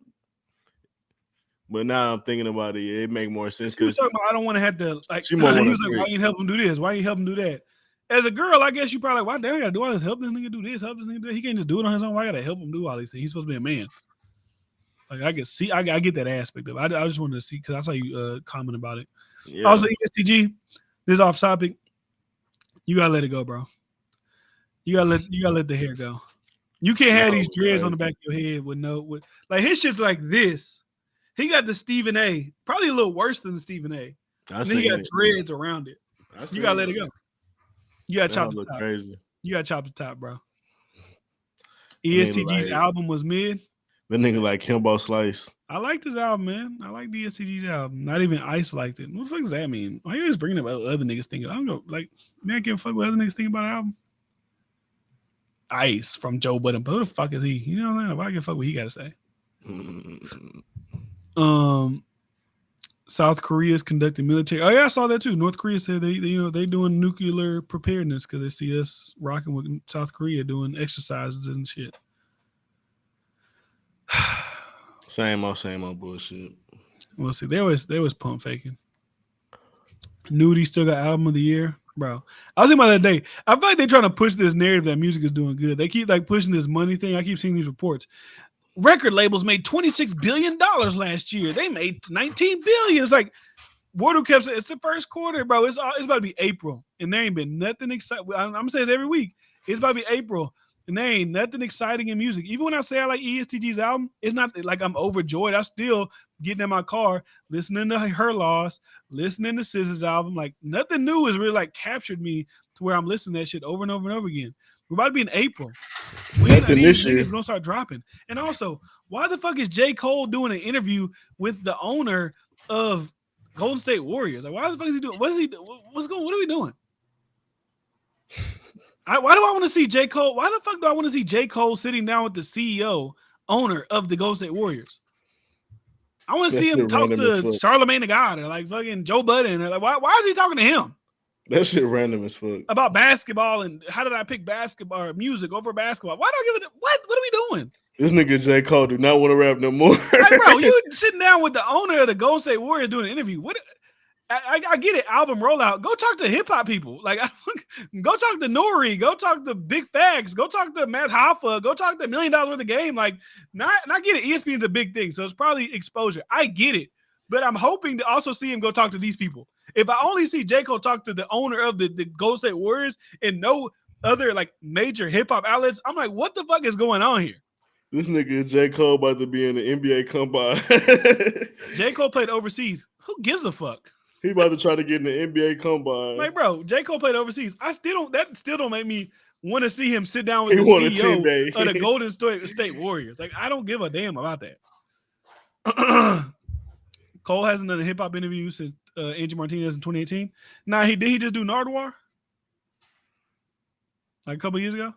But now I'm thinking about it. Yeah, it make more sense. She was talking about I don't want to have to like. She He more was wanna like, freak. why you help him do this? Why you help him do that? As a girl, I guess you probably like, why damn I gotta do all this? Help this nigga do this. Help this nigga do that. He can't just do it on his own. Why I gotta help him do all these things? He's supposed to be a man. Like I can see, I get that aspect of it. I just wanted to see because I saw you comment about it. Yeah. Also, ESTG, this is off topic. You gotta let it go, bro. You gotta let the hair go. You can't have these dreads on the back of your head with like his shit's like this. He got the Stephen A. Probably a little worse than the Stephen A. And then he got dreads around it. You gotta let it go. You gotta chop the top. Crazy. You gotta chop the top, bro. ESTG's album was mid. The nigga like Kimbo Slice. I liked his album, man. I like the ESTG's album. Not even Ice liked it. What the fuck does that mean? Why you always bringing up other niggas thinking? I don't know. Like, man, give a fuck what other niggas think about the album. Ice from Joe Budden. But who the fuck is he? You know what I mean? Why I give a fuck what he gotta say? South Korea is conducting military. Oh yeah, I saw that too. North Korea said they doing nuclear preparedness because they see us rocking with South Korea doing exercises and shit. Same old bullshit. We'll see. They was pump faking. Nudie still got album of the year, bro. I was thinking about that day. I feel like they're trying to push this narrative that music is doing good. They keep like pushing this money thing. I keep seeing these reports. Record labels made $26 billion last year. They made $19 billion. It's like Wardle kept saying it's the first quarter, bro. It's about to be April, and there ain't been nothing exciting. I'm gonna say this every week. It's about to be April, and there ain't nothing exciting in music. Even when I say I like ESTG's album, it's not like I'm overjoyed. I'm still getting in my car, listening to Her Loss, listening to SZA's album. Like nothing new has really like captured me to where I'm listening to that shit over and over and over again. We're about to be in April. These niggas gonna start dropping. And also, why the fuck is J. Cole doing an interview with the owner of Golden State Warriors? Like, why the fuck is he doing? What are we doing? Why do I want to see J. Cole? Why the fuck do I want to see J. Cole sitting down with the CEO, owner of the Golden State Warriors? I want to see him talk to Charlemagne the God or like fucking Joe Budden. Or like, why is he talking to him? That shit random as fuck. About basketball and how did I pick basketball or music over basketball? Why don't I give it? What are we doing? This nigga J. Cole do not want to rap no more. Like, bro, you sitting down with the owner of the Golden State Warriors doing an interview. What? I get it. Album rollout. Go talk to hip hop people. Like, go talk to Nori. Go talk to Big Facts. Go talk to Matt Hoffa. Go talk to $1 Million Worth of Game. Like, not get it. ESPN's a big thing, so it's probably exposure. I get it, but I'm hoping to also see him go talk to these people. If I only see J. Cole talk to the owner of the Golden State Warriors and no other like major hip hop outlets, I'm like, what the fuck is going on here? This nigga J. Cole about to be in the NBA combine. J. Cole played overseas. Who gives a fuck? He about to try to get in the NBA combine. Like, bro, J. Cole played overseas. That still don't make me want to see him sit down with the CEO of the Golden State Warriors. Like, I don't give a damn about that. Cole hasn't done a hip hop interview since Angie Martinez in 2018. Nah, did he just do Nardwuar? Like a couple years ago?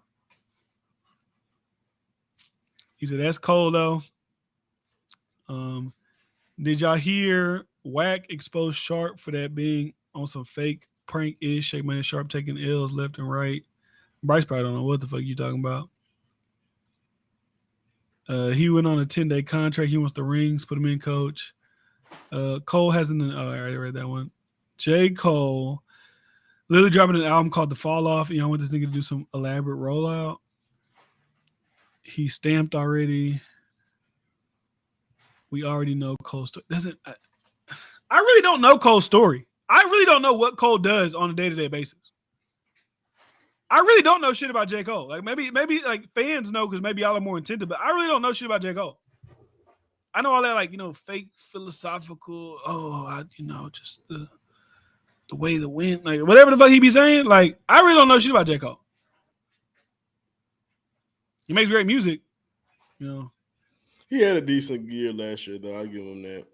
He said, that's Cole, though. Did y'all hear Wack expose Sharp for that being on some fake prank-ish? Shake Man Sharp taking L's left and right. Bryce probably don't know what the fuck you talking about. He went on a 10-day contract. He wants the rings. Put him in, coach. Cole hasn't. I already read that one. J. Cole literally dropping an album called The Fall Off. You know, I want this nigga to do some elaborate rollout. He stamped already. We already know Cole's story. I really don't know Cole's story. I really don't know what Cole does on a day-to-day basis. I really don't know shit about J. Cole. Like maybe like fans know because maybe y'all are more attentive, but I really don't know shit about J. Cole. I know all that, like, fake philosophical, just the way the wind, like, whatever the fuck he be saying. Like, I really don't know shit about J. Cole. He makes great music, He had a decent year last year, though. I'll give him that.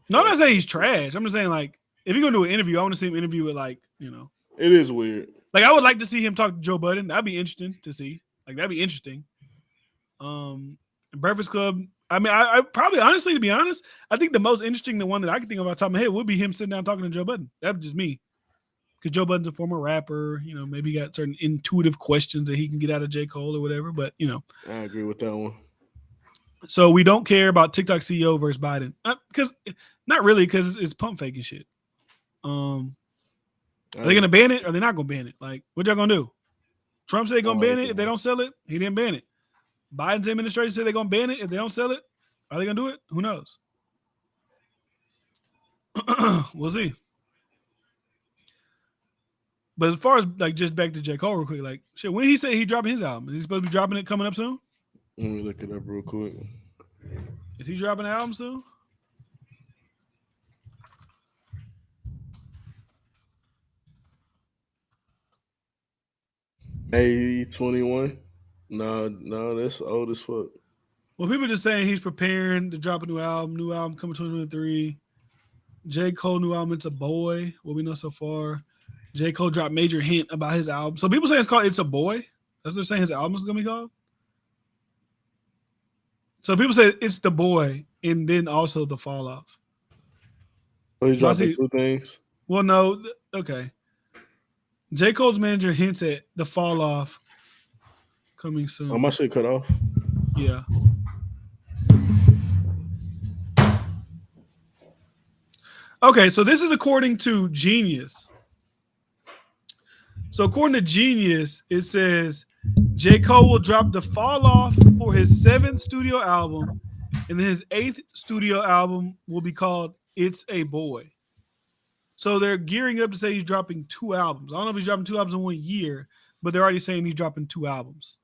No, I'm not saying he's trash. I'm just saying, like, if you're going to do an interview, I want to see him interview with, like, It is weird. Like, I would like to see him talk to Joe Budden. That'd be interesting to see. Like, that'd be interesting. Breakfast Club, I mean, I probably, honestly, to be honest, I think the most interesting, the one that I can think of off the top of my head would be him sitting down talking to Joe Budden. That's just me. Because Joe Budden's a former rapper. Maybe he got certain intuitive questions that he can get out of J. Cole or whatever. But, I agree with that one. So we don't care about TikTok CEO versus Biden because not really because it's pump faking shit. Are they gonna ban it or are they not gonna ban it? Like, what y'all gonna do? Trump said they're gonna ban it if they don't sell it. He didn't ban it. Biden's administration said they're gonna ban it if they don't sell it. Are they gonna do it? Who knows? We'll see. But as far as like just back to J. Cole real quick, like shit, when he said he dropping his album, is he supposed to be dropping it coming up soon? Let me look it up real quick. Is he dropping an album soon? May 21. No, that's old as fuck. Well, people just saying he's preparing to drop a new album coming 2023. J. Cole new album, It's a Boy. What we know so far. J. Cole dropped major hint about his album. So people say it's called It's a Boy. That's what they're saying his album is gonna be called. So people say it's the boy and then also the fall off. Oh, he's dropping two things. Well, no, okay. J. Cole's manager hints at the fall off coming soon. Oh, my shit cut off. Yeah. Okay, so this is according to Genius. So according to Genius, it says J. Cole will drop the fall off for his 7th studio album, and then his 8th studio album will be called It's a Boy. So they're gearing up to say he's dropping 2 albums. I don't know if he's dropping 2 albums in 1 year, but they're already saying he's dropping 2 albums.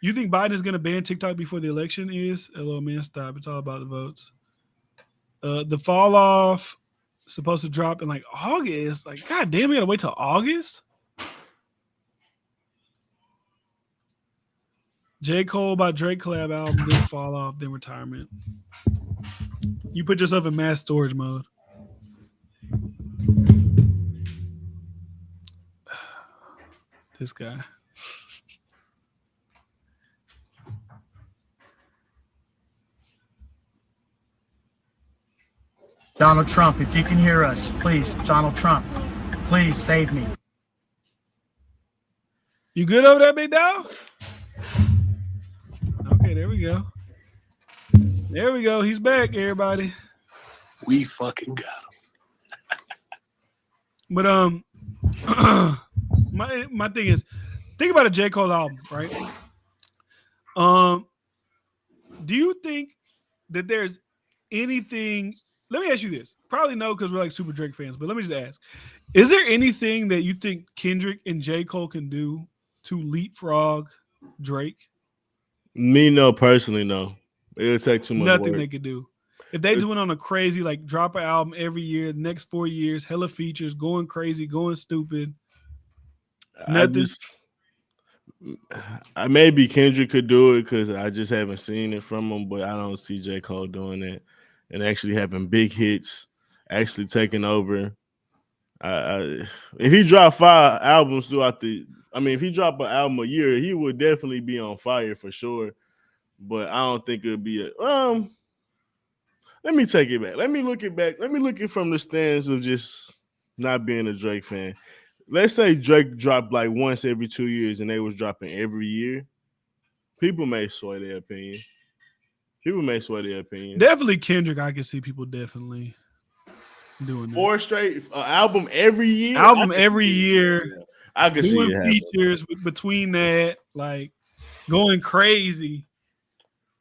You think Biden is going to ban TikTok before the election is? Hello, man, stop. It's all about the votes. The fall off supposed to drop in like August. Like, god damn, we got to wait till August? J. Cole by Drake collab album, then fall off, then retirement. You put yourself in mass storage mode. This guy. Donald Trump, if you can hear us, please, Donald Trump, please save me. You good over there, big dog? Okay, there we go. There we go. He's back, everybody. We fucking got him. But my thing is, think about a J. Cole album, right? Do you think that there's anything? Let me ask you this. Probably no, because we're like super Drake fans. But let me just ask: is there anything that you think Kendrick and J. Cole can do to leapfrog Drake? Me, no, personally, no. It would take too much Nothing work. they could do. If they doing on a crazy, like drop an album every year, the next 4 years, hella features, going crazy, going stupid. Nothing. I maybe Kendrick could do it because I just haven't seen it from him, but I don't see J. Cole doing that and actually having big hits, actually taking over. If he dropped 5 albums throughout if he dropped an album a year, he would definitely be on fire for sure. But I don't think it would be let me take it back. Let me look it from the stance of just not being a Drake fan. Let's say Drake dropped like once every 2 years and they was dropping every year. People may sway their opinion. Definitely Kendrick, I can see people definitely doing 4 straight album every year. I can see doing it features between that, like going crazy.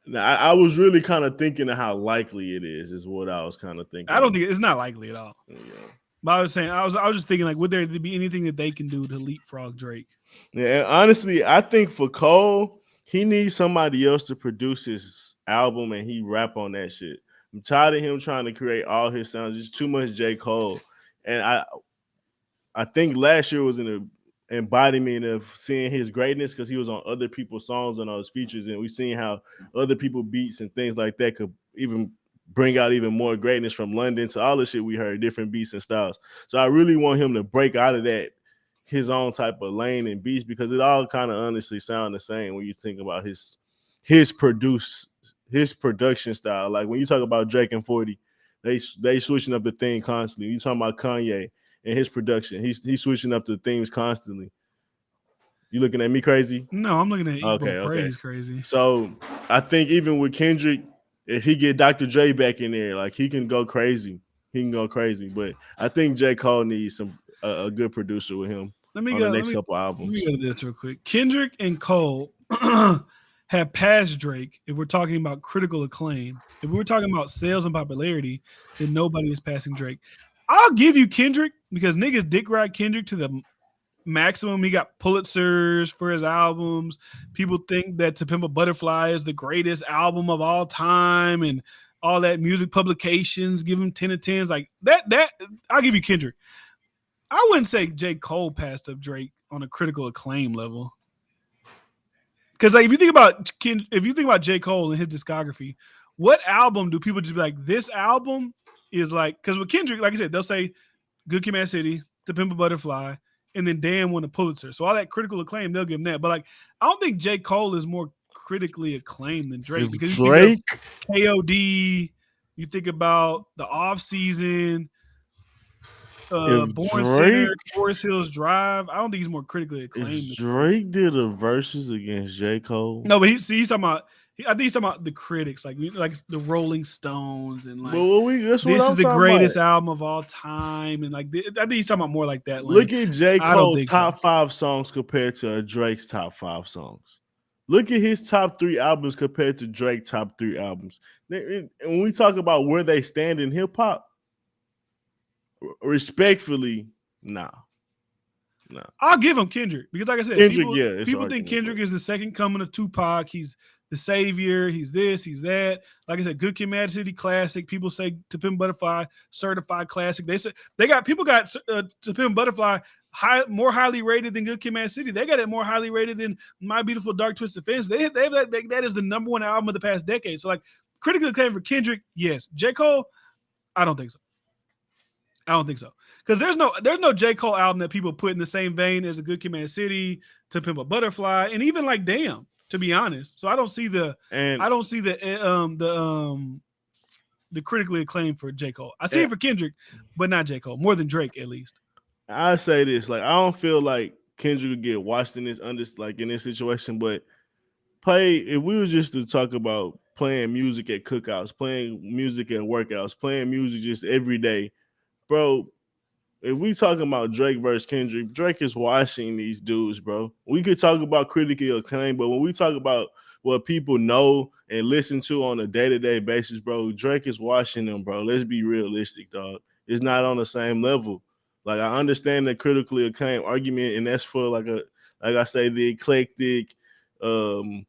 Now, I was really kind of thinking of how likely it is what I was kind of thinking. I don't think it's not likely at all. Yeah. But I was saying, I was just thinking, like, would there be anything that they can do to leapfrog Drake? Yeah, and honestly, I think for Cole, he needs somebody else to produce his album and he rap on that shit. I'm tired of him trying to create all his sounds. Just too much J. Cole. And I think last year was an embodiment of seeing his greatness because he was on other people's songs and all his features, and we've seen how other people beats and things like that could even bring out even more greatness from London to all the shit we heard, different beats and styles. So I really want him to break out of that his own type of lane and beats because it all kind of honestly sound the same when you think about his production style. Like when you talk about Drake and 40, they switching up the thing constantly. You talking about Kanye and his production, he's switching up the themes constantly. You looking at me crazy? No, I'm looking at you. Okay. Crazy. So I think even with Kendrick, if he get Dr. Dre back in there, like he can go crazy. He can go crazy. But I think J. Cole needs a good producer with him on the next couple albums. Let me go to this real quick. Kendrick and Cole have passed Drake if we're talking about critical acclaim. If we're talking about sales and popularity, then nobody is passing Drake. I'll give you Kendrick because niggas dick ride Kendrick to the maximum. He got Pulitzers for his albums. People think that To Pimp a Butterfly is the greatest album of all time, and all that music publications give him 10 of 10s. Like that, I'll give you Kendrick. I wouldn't say J. Cole passed up Drake on a critical acclaim level. Because like if you think about J. Cole and his discography, what album do people just be like, this album is like, because with Kendrick, like I said, they'll say Good Kid, Mad City, To Pimp a Butterfly, and then Damn won a Pulitzer. So all that critical acclaim, they'll give him that. But like, I don't think J. Cole is more critically acclaimed than Drake. Because you think of KOD, you think about the off season, Born Center, Forest Hills Drive. I don't think he's more critically acclaimed. If Drake did a versus against J. Cole, no, but he's talking about. I think he's talking about the critics, like the Rolling Stones, and like this is the greatest album of all time, and like I think he's talking about more like that. Look at J. Cole's top 5 songs compared to Drake's top 5 songs. Look at his top 3 albums compared to Drake's top 3 albums. And when we talk about where they stand in hip hop, respectfully, nah. I'll give him Kendrick because, like I said, people think Kendrick is the second coming of Tupac. He's the savior. He's this. He's that. Like I said, Good Kid, Mad City classic. People say To Pimp a Butterfly certified classic. They said people got To Pimp a Butterfly more highly rated than Good Kid, Mad City. They got it more highly rated than My Beautiful Dark Twisted Fantasy. That is the number 1 album of the past decade. So like critically acclaimed for Kendrick, yes. J. Cole, I don't think so. Because there's no J. Cole album that people put in the same vein as a Good Kid, Mad City, To Pimp a Butterfly, and even like Damn, to be honest. So I don't see the critically acclaimed for J. Cole. I see it for Kendrick, but not J. Cole. More than Drake, at least. I say this, like I don't feel like Kendrick would get watched in this situation, but if we were just to talk about playing music at cookouts, playing music at workouts, playing music just every day. Bro, if we talking about Drake versus Kendrick, Drake is washing these dudes, bro. We could talk about critical acclaim, but when we talk about what people know and listen to on a day-to-day basis, bro, Drake is washing them, bro. Let's be realistic, dog. It's not on the same level. Like I understand the critically acclaimed argument, and that's for like I say, the eclectic. I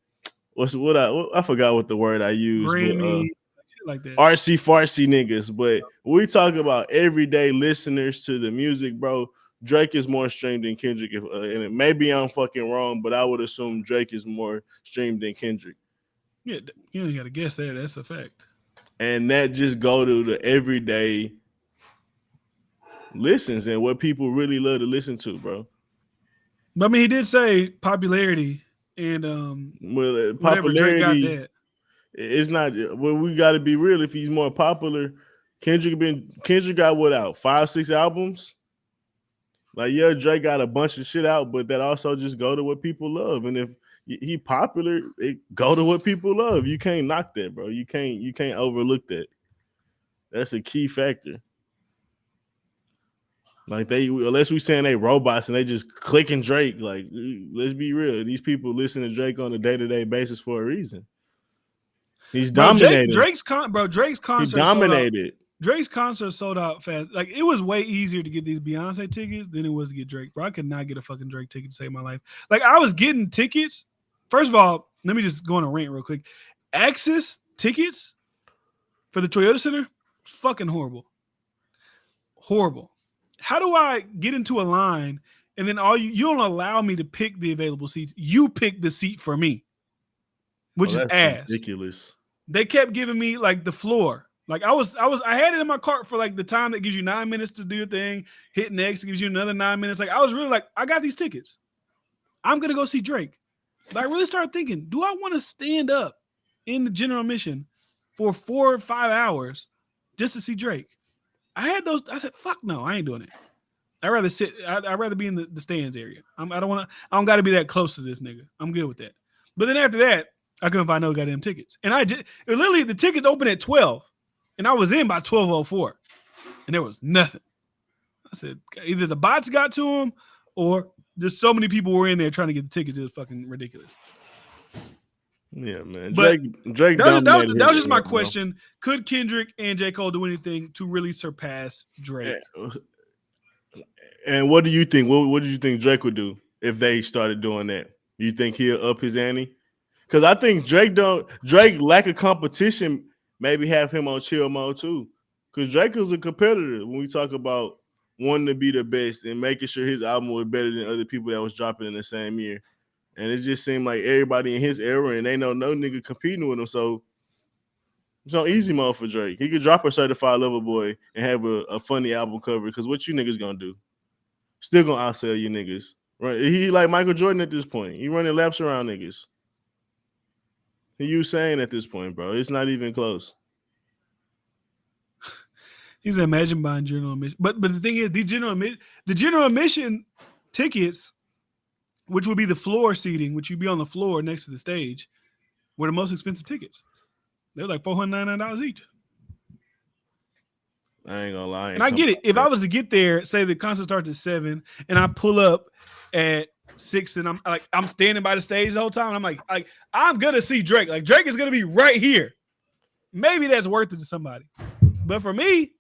forgot what the word I used. Grammy. Like that. Artsy fartsy niggas, but we talk about everyday listeners to the music, bro. Drake is more streamed than Kendrick, and maybe I'm fucking wrong, but I would assume Drake is more streamed than Kendrick. Yeah, you got to guess that. That's a fact. And that just go to the everyday listens and what people really love to listen to, bro. But I mean, he did say popularity and popularity. Drake got that. It's not. Well, we got to be real. If he's more popular, Kendrick got what out 5-6 albums. Like yeah, Drake got a bunch of shit out, but that also just go to what people love. And if he popular, it go to what people love. You can't knock that, bro. You can't overlook that. That's a key factor. Like unless we saying they robots and they just clicking Drake. Like let's be real. These people listen to Drake on a day-to-day basis for a reason. He's dominated. Drake's concert. He dominated. Drake's concert sold out fast. Like it was way easier to get these Beyonce tickets than it was to get Drake. Bro, I could not get a fucking Drake ticket to save my life. Like I was getting tickets. First of all, let me just go on a rant real quick. Access tickets for the Toyota Center, fucking horrible. Horrible. How do I get into a line and then you don't allow me to pick the available seats? You pick the seat for me, which is ass. Ridiculous. They kept giving me like the floor. Like I had it in my cart for like the time that gives you 9 minutes to do your thing. Hit next, it gives you another 9 minutes. Like I was really like, I got these tickets. I'm gonna go see Drake. But I really started thinking, do I want to stand up in the general admission for 4 or 5 hours just to see Drake? I had those. I said, fuck no, I ain't doing it. I'd rather sit. I'd rather be in the stands area. I don't got to be that close to this nigga. I'm good with that. But then after that, I couldn't find no goddamn tickets. And I just literally the tickets open at 12. And I was in by 12:04. And there was nothing. I said either the bots got to him or just so many people were in there trying to get the tickets. It was fucking ridiculous. Yeah, man. But Drake that was just my question. Could Kendrick and J. Cole do anything to really surpass Drake? And what do you think? What do you think Drake would do if they started doing that? You think he'll up his ante? Because I think Drake lack of competition maybe have him on chill mode too. Because Drake is a competitor when we talk about wanting to be the best and making sure his album was better than other people that was dropping in the same year. And it just seemed like everybody in his era and they know no nigga competing with him. So it's on easy mode for Drake. He could drop a Certified Lover Boy and have a funny album cover because what you niggas gonna do? Still gonna outsell you niggas. Right? He like Michael Jordan at this point. He running laps around niggas. He Usain at this point, bro. It's not even close. He's imagine buying general admission. But the thing is, the general admission tickets, which would be the floor seating, which you'd be on the floor next to the stage, were the most expensive tickets. They were like $499 each. I ain't gonna lie. And I get it. If I was to get there, say the concert starts at 7, and I pull up at 6, and I'm standing by the stage the whole time. And I'm like I'm gonna see Drake. Like Drake is gonna be right here. Maybe that's worth it to somebody. But for me,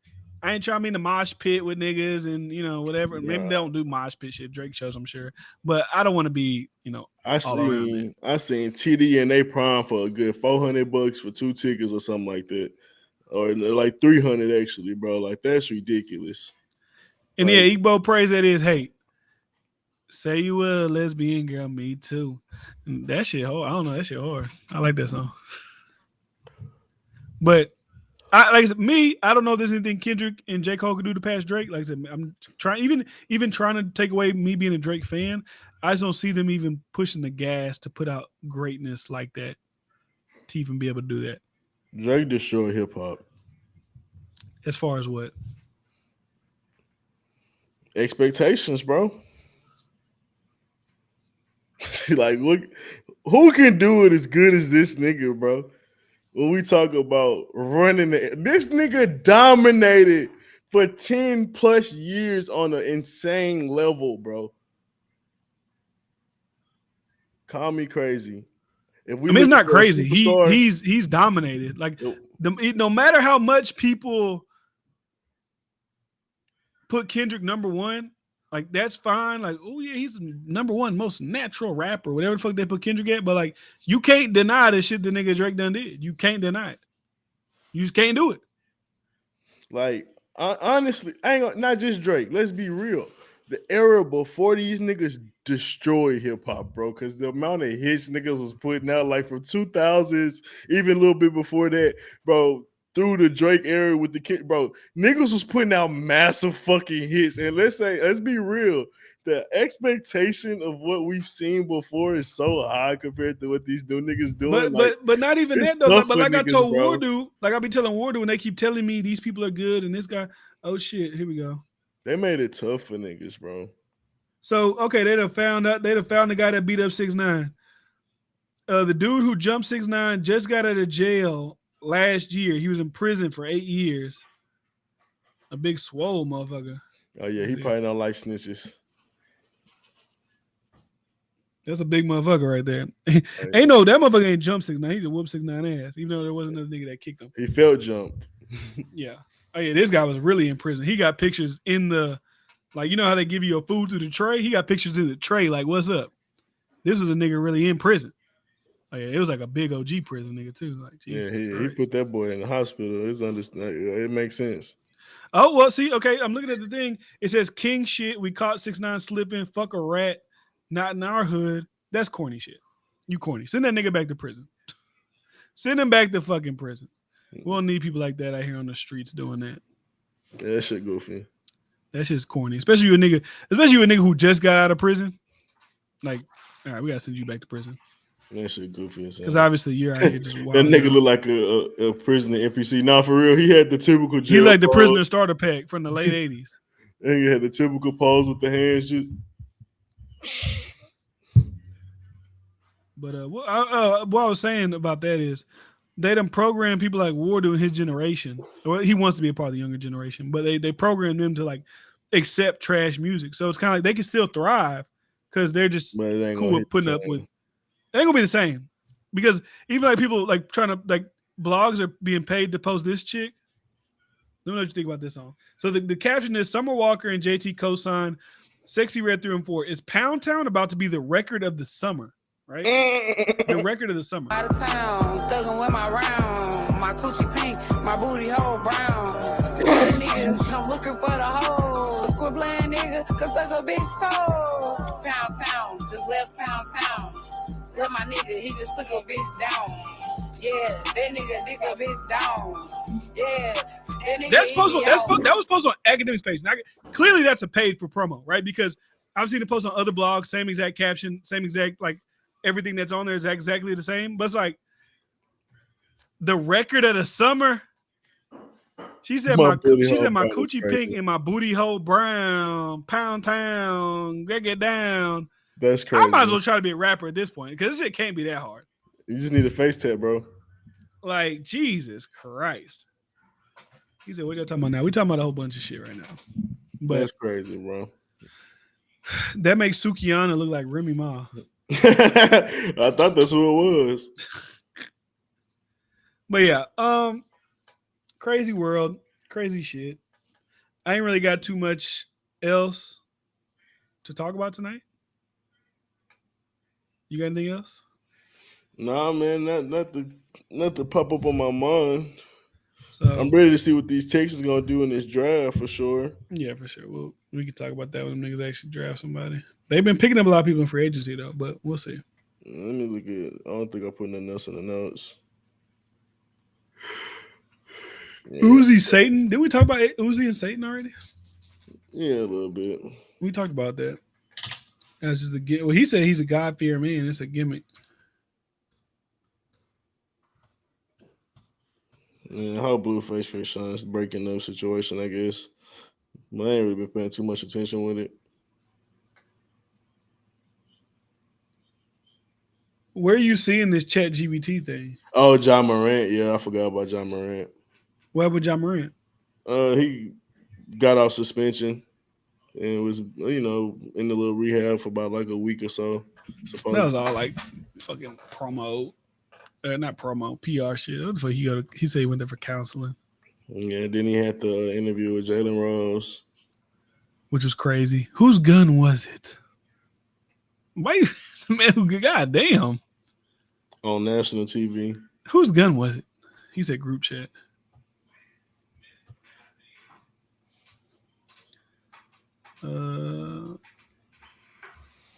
I ain't trying to be in the mosh pit with niggas and whatever. Yeah. Maybe they don't do mosh pit shit. Drake shows, I'm sure. But I don't want to be, I seen TD and they prime for a good $400 for 2 tickets or something like that. Or like 300 actually, bro. Like that's ridiculous. And like, yeah, Igbo praise that is hate. Say you a lesbian girl, me too. And that shit hard. I don't know, that shit hard. I like that song. But I don't know if there's anything Kendrick and J. Cole could do to pass Drake. Like I said, I'm trying even trying to take away me being a Drake fan. I just don't see them even pushing the gas to put out greatness like that to even be able to do that. Drake destroyed hip hop. As far as what? Expectations, bro. Like, look, who can do it as good as this nigga, bro? When we talk about running this nigga dominated for 10 plus years on an insane level, bro. Call me crazy. It's not crazy. He's dominated. Like no matter how much people put Kendrick number 1, like that's fine. Like, oh yeah, he's the number 1 most natural rapper, whatever the fuck they put Kendrick at. But like, you can't deny the shit the nigga Drake done did. You can't deny it. You just can't do it. Like, honestly, not just Drake. Let's be real. The era before these niggas destroyed hip hop, bro, because the amount of hits niggas was putting out, like from 2000s, even a little bit before that, bro. Through the Drake era with the kid, bro, niggas was putting out massive fucking hits. And let's be real, the expectation of what we've seen before is so high compared to what these new niggas doing. But not even that though. But like niggas, I told Wardu, like I be telling Wardu when they keep telling me these people are good and this guy, oh shit, here we go. They made it tough for niggas, bro. So okay, they'd have found the guy that beat up 6ix9ine. The dude who jumped 6ix9ine just got out of jail last year. He was in prison for 8 years. A big swole motherfucker. Oh yeah, he probably don't like snitches. That's a big motherfucker right there. Ain't no that motherfucker ain't jumped 6ix9ine. He just whooped 6ix9ine ass, even though there wasn't another nigga that kicked him. He felt jumped. Yeah. Oh yeah, this guy was really in prison. He got pictures in the, like, you know how they give you your food through the tray? He got pictures in the tray. Like, what's up? This was a nigga really in prison. Oh, yeah, it was like a big OG prison nigga too. Like, Jesus he put that boy in the hospital. It makes sense. Oh well, see, okay, I'm looking at the thing. It says king shit. We caught 6ix9ine slipping. Fuck a rat. Not in our hood. That's corny shit. You corny. Send that nigga back to prison. Send him back to fucking prison. We don't need people like that out here on the streets doing that. Yeah, that shit goofy. That shit's corny, especially you a nigga who just got out of prison. Like, all right, we gotta send you back to prison. That shit goofy. Because obviously you're out here just that nigga look like a prisoner NPC. Nah, for real, he had the typical jail. He like the prisoner starter pack from the late 80s. And he had the typical pose with the hands just. But what I was saying about that is they done program people like Ward in his generation. Well, he wants to be a part of the younger generation, but they program them to like accept trash music. So it's kind of like they can still thrive because they're just cool with putting up with. It ain't gonna be the same because even like people like trying to like blogs are being paid to post this chick. Let me know what you think about this song. So the caption is Summer Walker and JT co-sign Sexy Red 3 and 4. Is Pound Town about to be the record of the summer? Right? The record of the summer. Out of town, thugging with my round. My coochie pink, my booty hole brown. Niggas, I'm looking for the hoes. Quit playing nigga, cause suck a bitch soul. Pound Town, just left Pound Town. Left my nigga, he just took a bitch down. Yeah, that nigga dig a bitch down. Yeah. That was posted on Academics page. Now, clearly that's a paid for promo, right? Because I've seen it post on other blogs, same exact caption, same exact like everything that's on there is exactly the same. But it's like the record of the summer. She said my coochie pink and my booty hole brown. Pound Town, get down. That's crazy. I might as well try to be a rapper at this point because this shit can't be that hard. You just need a face tap, bro. Like Jesus Christ. He said, "What y'all talking about now? We talking about a whole bunch of shit right now." But that's crazy, bro. That makes Sukiyana look like Remy Ma. I thought that's who it was. But yeah, crazy world, crazy shit. I ain't really got too much else to talk about tonight. You got anything else? Nah, man, not to pop up on my mind. So I'm ready to see what these Texans gonna do in this draft for sure. Yeah, for sure. Well, we can talk about that when them niggas actually draft somebody. They've been picking up a lot of people in free agency though, but we'll see. Let me look at. I don't think I put nothing else in the notes. Yeah. Uzi Satan. Did we talk about Uzi and Satan already? Yeah, a little bit. We talked about that. That's just a gimmick. Well, he said he's a God-fearing man. It's a gimmick. Yeah, how Blueface Christian's breaking up situation, I guess. But I ain't really been paying too much attention with it. Where are you seeing this Chat GBT thing? Oh, John Morant. Yeah, I forgot about John Morant. What happened with John Morant? He got off suspension and was, in the little rehab for about like a week or so. That was all like fucking promo. Not promo, PR shit. What the fuck he said he went there for counseling. Yeah, then he had the interview with Jalen Rose. Which was crazy. Whose gun was it? Why man who goddamn. On national TV. Whose gun was it? He said group chat.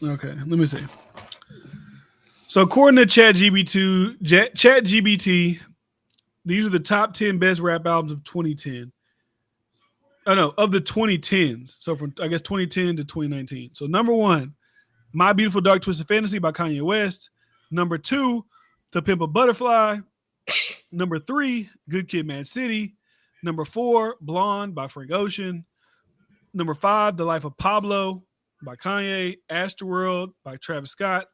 Okay, let me see. So according to ChatGPT, these are the top 10 best rap albums of 2010. Oh no, of the 2010s. So from I guess 2010 to 2019. So number 1, My Beautiful Dark Twisted Fantasy by Kanye West. Number 2, To Pimp a Butterfly. Number 3, Good Kid, Mad City. Number 4, Blonde by Frank Ocean. Number 5, The Life of Pablo by Kanye. Astroworld by Travis Scott.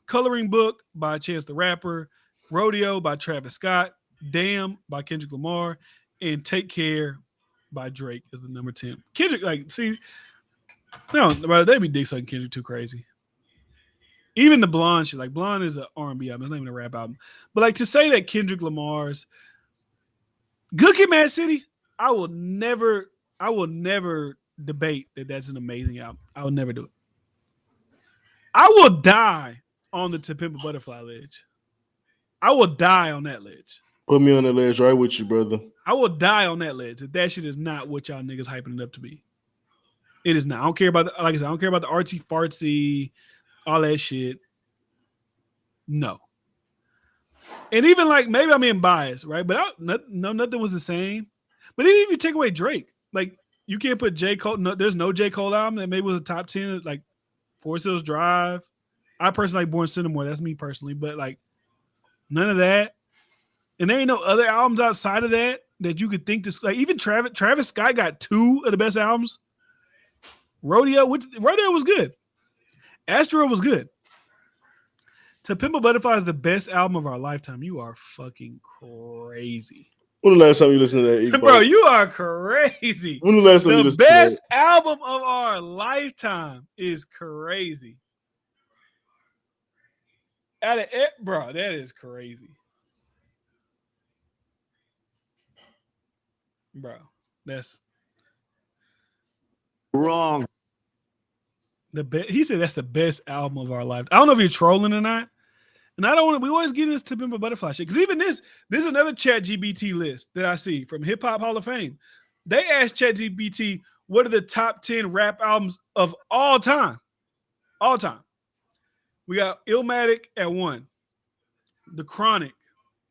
Coloring Book by Chance the Rapper. Rodeo by Travis Scott. Damn by Kendrick Lamar. And Take Care by Drake is the number 10. Kendrick, no, they be dick sucking Kendrick too crazy. Even the Blonde shit, Blonde is an R&B album. It's not even a rap album. But to say that Kendrick Lamar's Good Kid, Mad City, I will never debate that that's an amazing album. I will never do it. I will die on the To Pimp a Butterfly ledge. I will die on that ledge. Put me on the ledge right with you, brother. I will die on that ledge. That shit is not what y'all niggas hyping it up to be. It is not. I don't care about I don't care about the artsy fartsy, all that shit. No. And even maybe I'm being biased, right? But nothing was the same. But even if you take away Drake, you can't put J. Cole. No, there's no J. Cole album that maybe was a top 10, Forest Hills Drive. I personally like Born Sinner more. That's me personally. But none of that. And there ain't no other albums outside of that you could think this. Even Travis Scott got 2 of the best albums. Rodeo was good. Astro was good. To Pimp a Butterfly is the best album of our lifetime. You are fucking crazy. When the last time you listened to that, Bro, you are crazy. When the last time you The listened to best that? album of our lifetime is crazy. Out of it, bro, that is crazy. Bro, that's Wrong. He said that's the best album of our life. I don't know if you're trolling or not. And I don't want to, we always get into To Pimp a Butterfly shit. Because even this is another ChatGPT list that I see from Hip Hop Hall of Fame. They asked ChatGPT, what are the top 10 rap albums of all time? All time. We got Illmatic at 1. The Chronic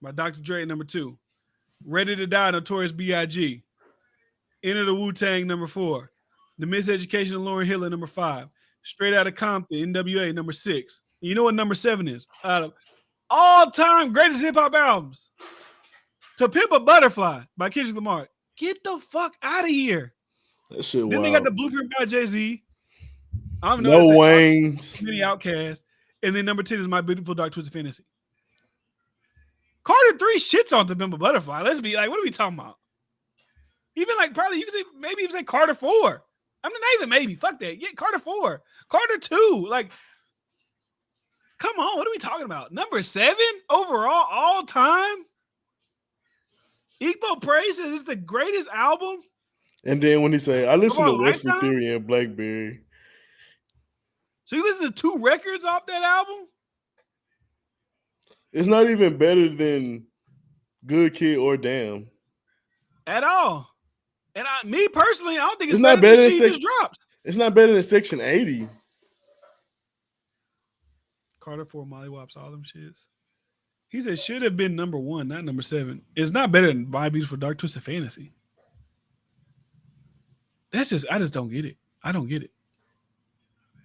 by Dr. Dre at number 2. Ready to Die, Notorious B.I.G. Enter the Wu-Tang, number 4. The Miseducation of Lauryn Hill at number 5. Straight Outta Compton, NWA, number 6. And you know what number 7 is? Out of all-time greatest hip-hop albums. To Pimp a Butterfly by Kendrick Lamar. Get the fuck out of here. That shit Then wild. they got The Blueprint by Jay-Z. I don't No know. Wayne's. Many Outkast. And then number 10 is My Beautiful Dark Twisted Fantasy. Carter 3 shits on To Pimp a Butterfly. Let's be like, what are we talking about? Even like probably you could say maybe even say Carter 4. I mean, not even maybe. Fuck that. Yeah, Carter 4. Carter 2. Like, come on. What are we talking about? Number 7 overall all time? Igbo Praise says it's the greatest album. And then when he say, I listen to our Wesley lifetime? Theory and Blackberry. So you listen to 2 records off that album? It's not even better than Good Kid or Damn. At all. And me personally, I don't think it's not better than better she than just dropped. It's not better than Section 80. Carter 4, Molly Wops, all them shits. He said should have been number 1, not number 7. It's not better than My Beautiful Dark Twisted Fantasy. I just don't get it. I don't get it.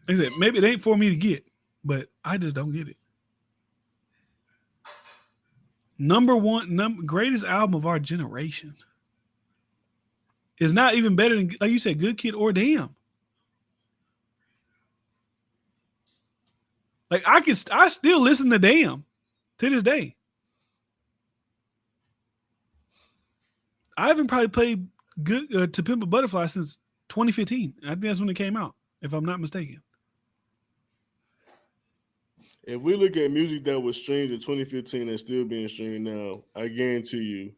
Like I said, maybe it ain't for me to get, but I just don't get it. Number 1, greatest album of our generation. Is not even better than, like you said, Good Kid or Damn. Like I still listen to Damn to this day. I haven't probably played good To Pimp a Butterfly since 2015. I think that's when it came out, if I'm not mistaken. If we look at music that was streamed in 2015 and still being streamed now, I guarantee you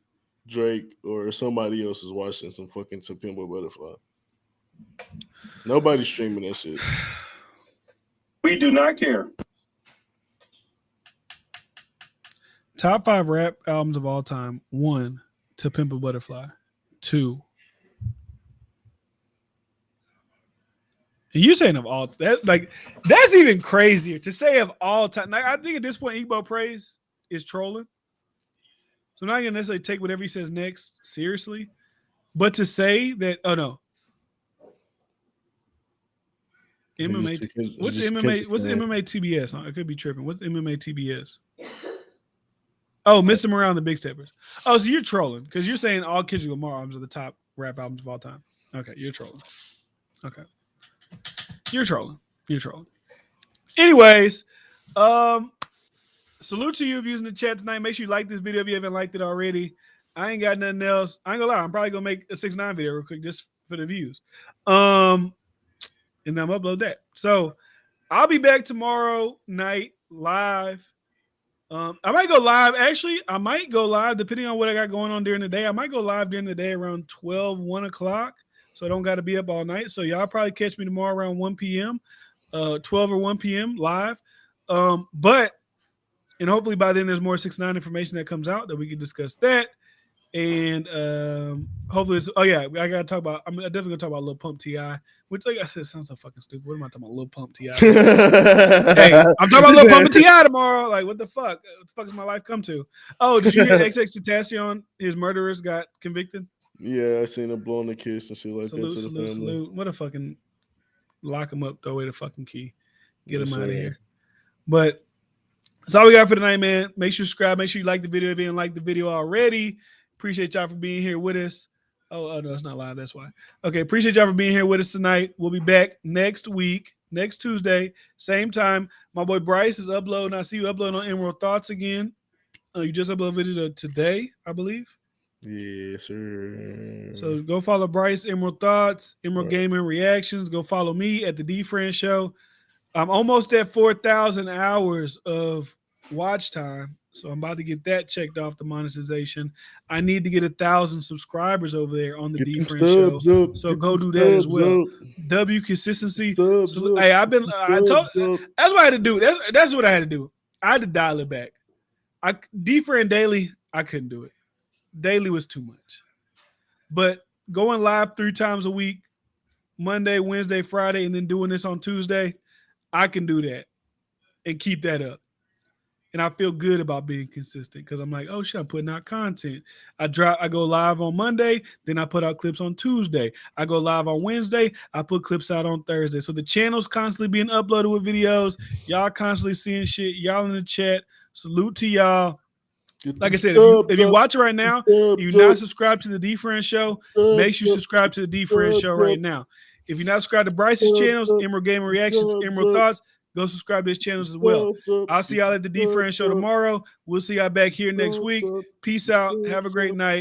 Drake or somebody else is watching some fucking To Pimp a Butterfly. Nobody's streaming that shit. We do not care. Top 5 rap albums of all time. 1, To Pimp a Butterfly. 2. And you're saying of all that, like that's even crazier to say of all time. Like, I think at this point, Igbo Praise is trolling. So I'm not gonna necessarily take whatever he says next seriously. But to say that, oh no. MMA. What's MMA? What's MMA TBS? I could be tripping. What's MMA TBS? Oh, Mr. Morale and the Big Steppers. Oh, so you're trolling because you're saying all Kendrick Lamar albums are the top rap albums of all time. Okay, you're trolling. Okay. You're trolling. You're trolling. Anyways, salute to you if you're using the chat tonight. Make sure you like this video if you haven't liked it already. I ain't got nothing else. I ain't gonna lie. I'm probably gonna make a 6ix9ine video real quick just for the views. And I'm gonna upload that. So I'll be back tomorrow night live. I might go live. Actually, I might go live depending on what I got going on during the day. I might go live during the day around 12, 1 o'clock. So I don't got to be up all night. So y'all probably catch me tomorrow around 1 p.m., 12 or 1 p.m. live. But hopefully by then there's more 6ix9ine information that comes out that we can discuss that. And hopefully it's, oh yeah, I gotta talk about, I'm definitely gonna talk about Lil Pump T.I., which like I said sounds so fucking stupid. What am I talking about? Lil Pump T.I. Hey, I'm talking about Lil Pump and T.I. tomorrow. Like what the fuck? What the fuck has my life come to? Oh, did you hear XXXTentacion, his murderers got convicted? Yeah, I seen him blowing the kiss and shit like salute, that. Salute. What a fucking lock him up, throw away the fucking key. Get him out of here. But that's all we got for tonight, man. Make sure you subscribe. Make sure you like the video if you didn't like the video already. Appreciate y'all for being here with us. Oh no, it's not live. That's why. Okay, appreciate y'all for being here with us tonight. We'll be back next week. next Tuesday, same time. My boy Bryce is uploading. I see you uploading on Emerald Thoughts again. You just uploaded it today, I believe. Yes, sir. So go follow Bryce, Emerald Thoughts, Emerald Gaming Reactions. Go follow me at the D Friend Show. I'm almost at 4,000 hours of watch time. So I'm about to get that checked off the monetization. I need to get 1,000 subscribers over there on the Get D them Friend Show. subs up. So Get go them do that as subs well. up. W consistency. Subs So, up. hey, I've been. Get I them told. subs up. That's what I had to do. That's what I had to do. I had to dial it back. D Friend Daily, I couldn't do it. Daily was too much. But going live 3 times a week, Monday, Wednesday, Friday, and then doing this on Tuesday, I can do that and keep that up. And I feel good about being consistent because I'm like, oh shit, I'm putting out content. I go live on Monday, then I put out clips on Tuesday. I go live on Wednesday, I put clips out on Thursday. So the channel's constantly being uploaded with videos. Y'all constantly seeing shit. Y'all in the chat. Salute to y'all. Like I said, if you watch it right now, if you're not subscribed to the D Friend Show, make sure you subscribe to the D Friend Show right now. If you're not subscribed to Bryce's channels, Emerald Gaming Reactions, Emerald Thoughts, go subscribe to his channels as well. I'll see y'all at the D Friend Show tomorrow. We'll see y'all back here next week. Peace out. Have a great night.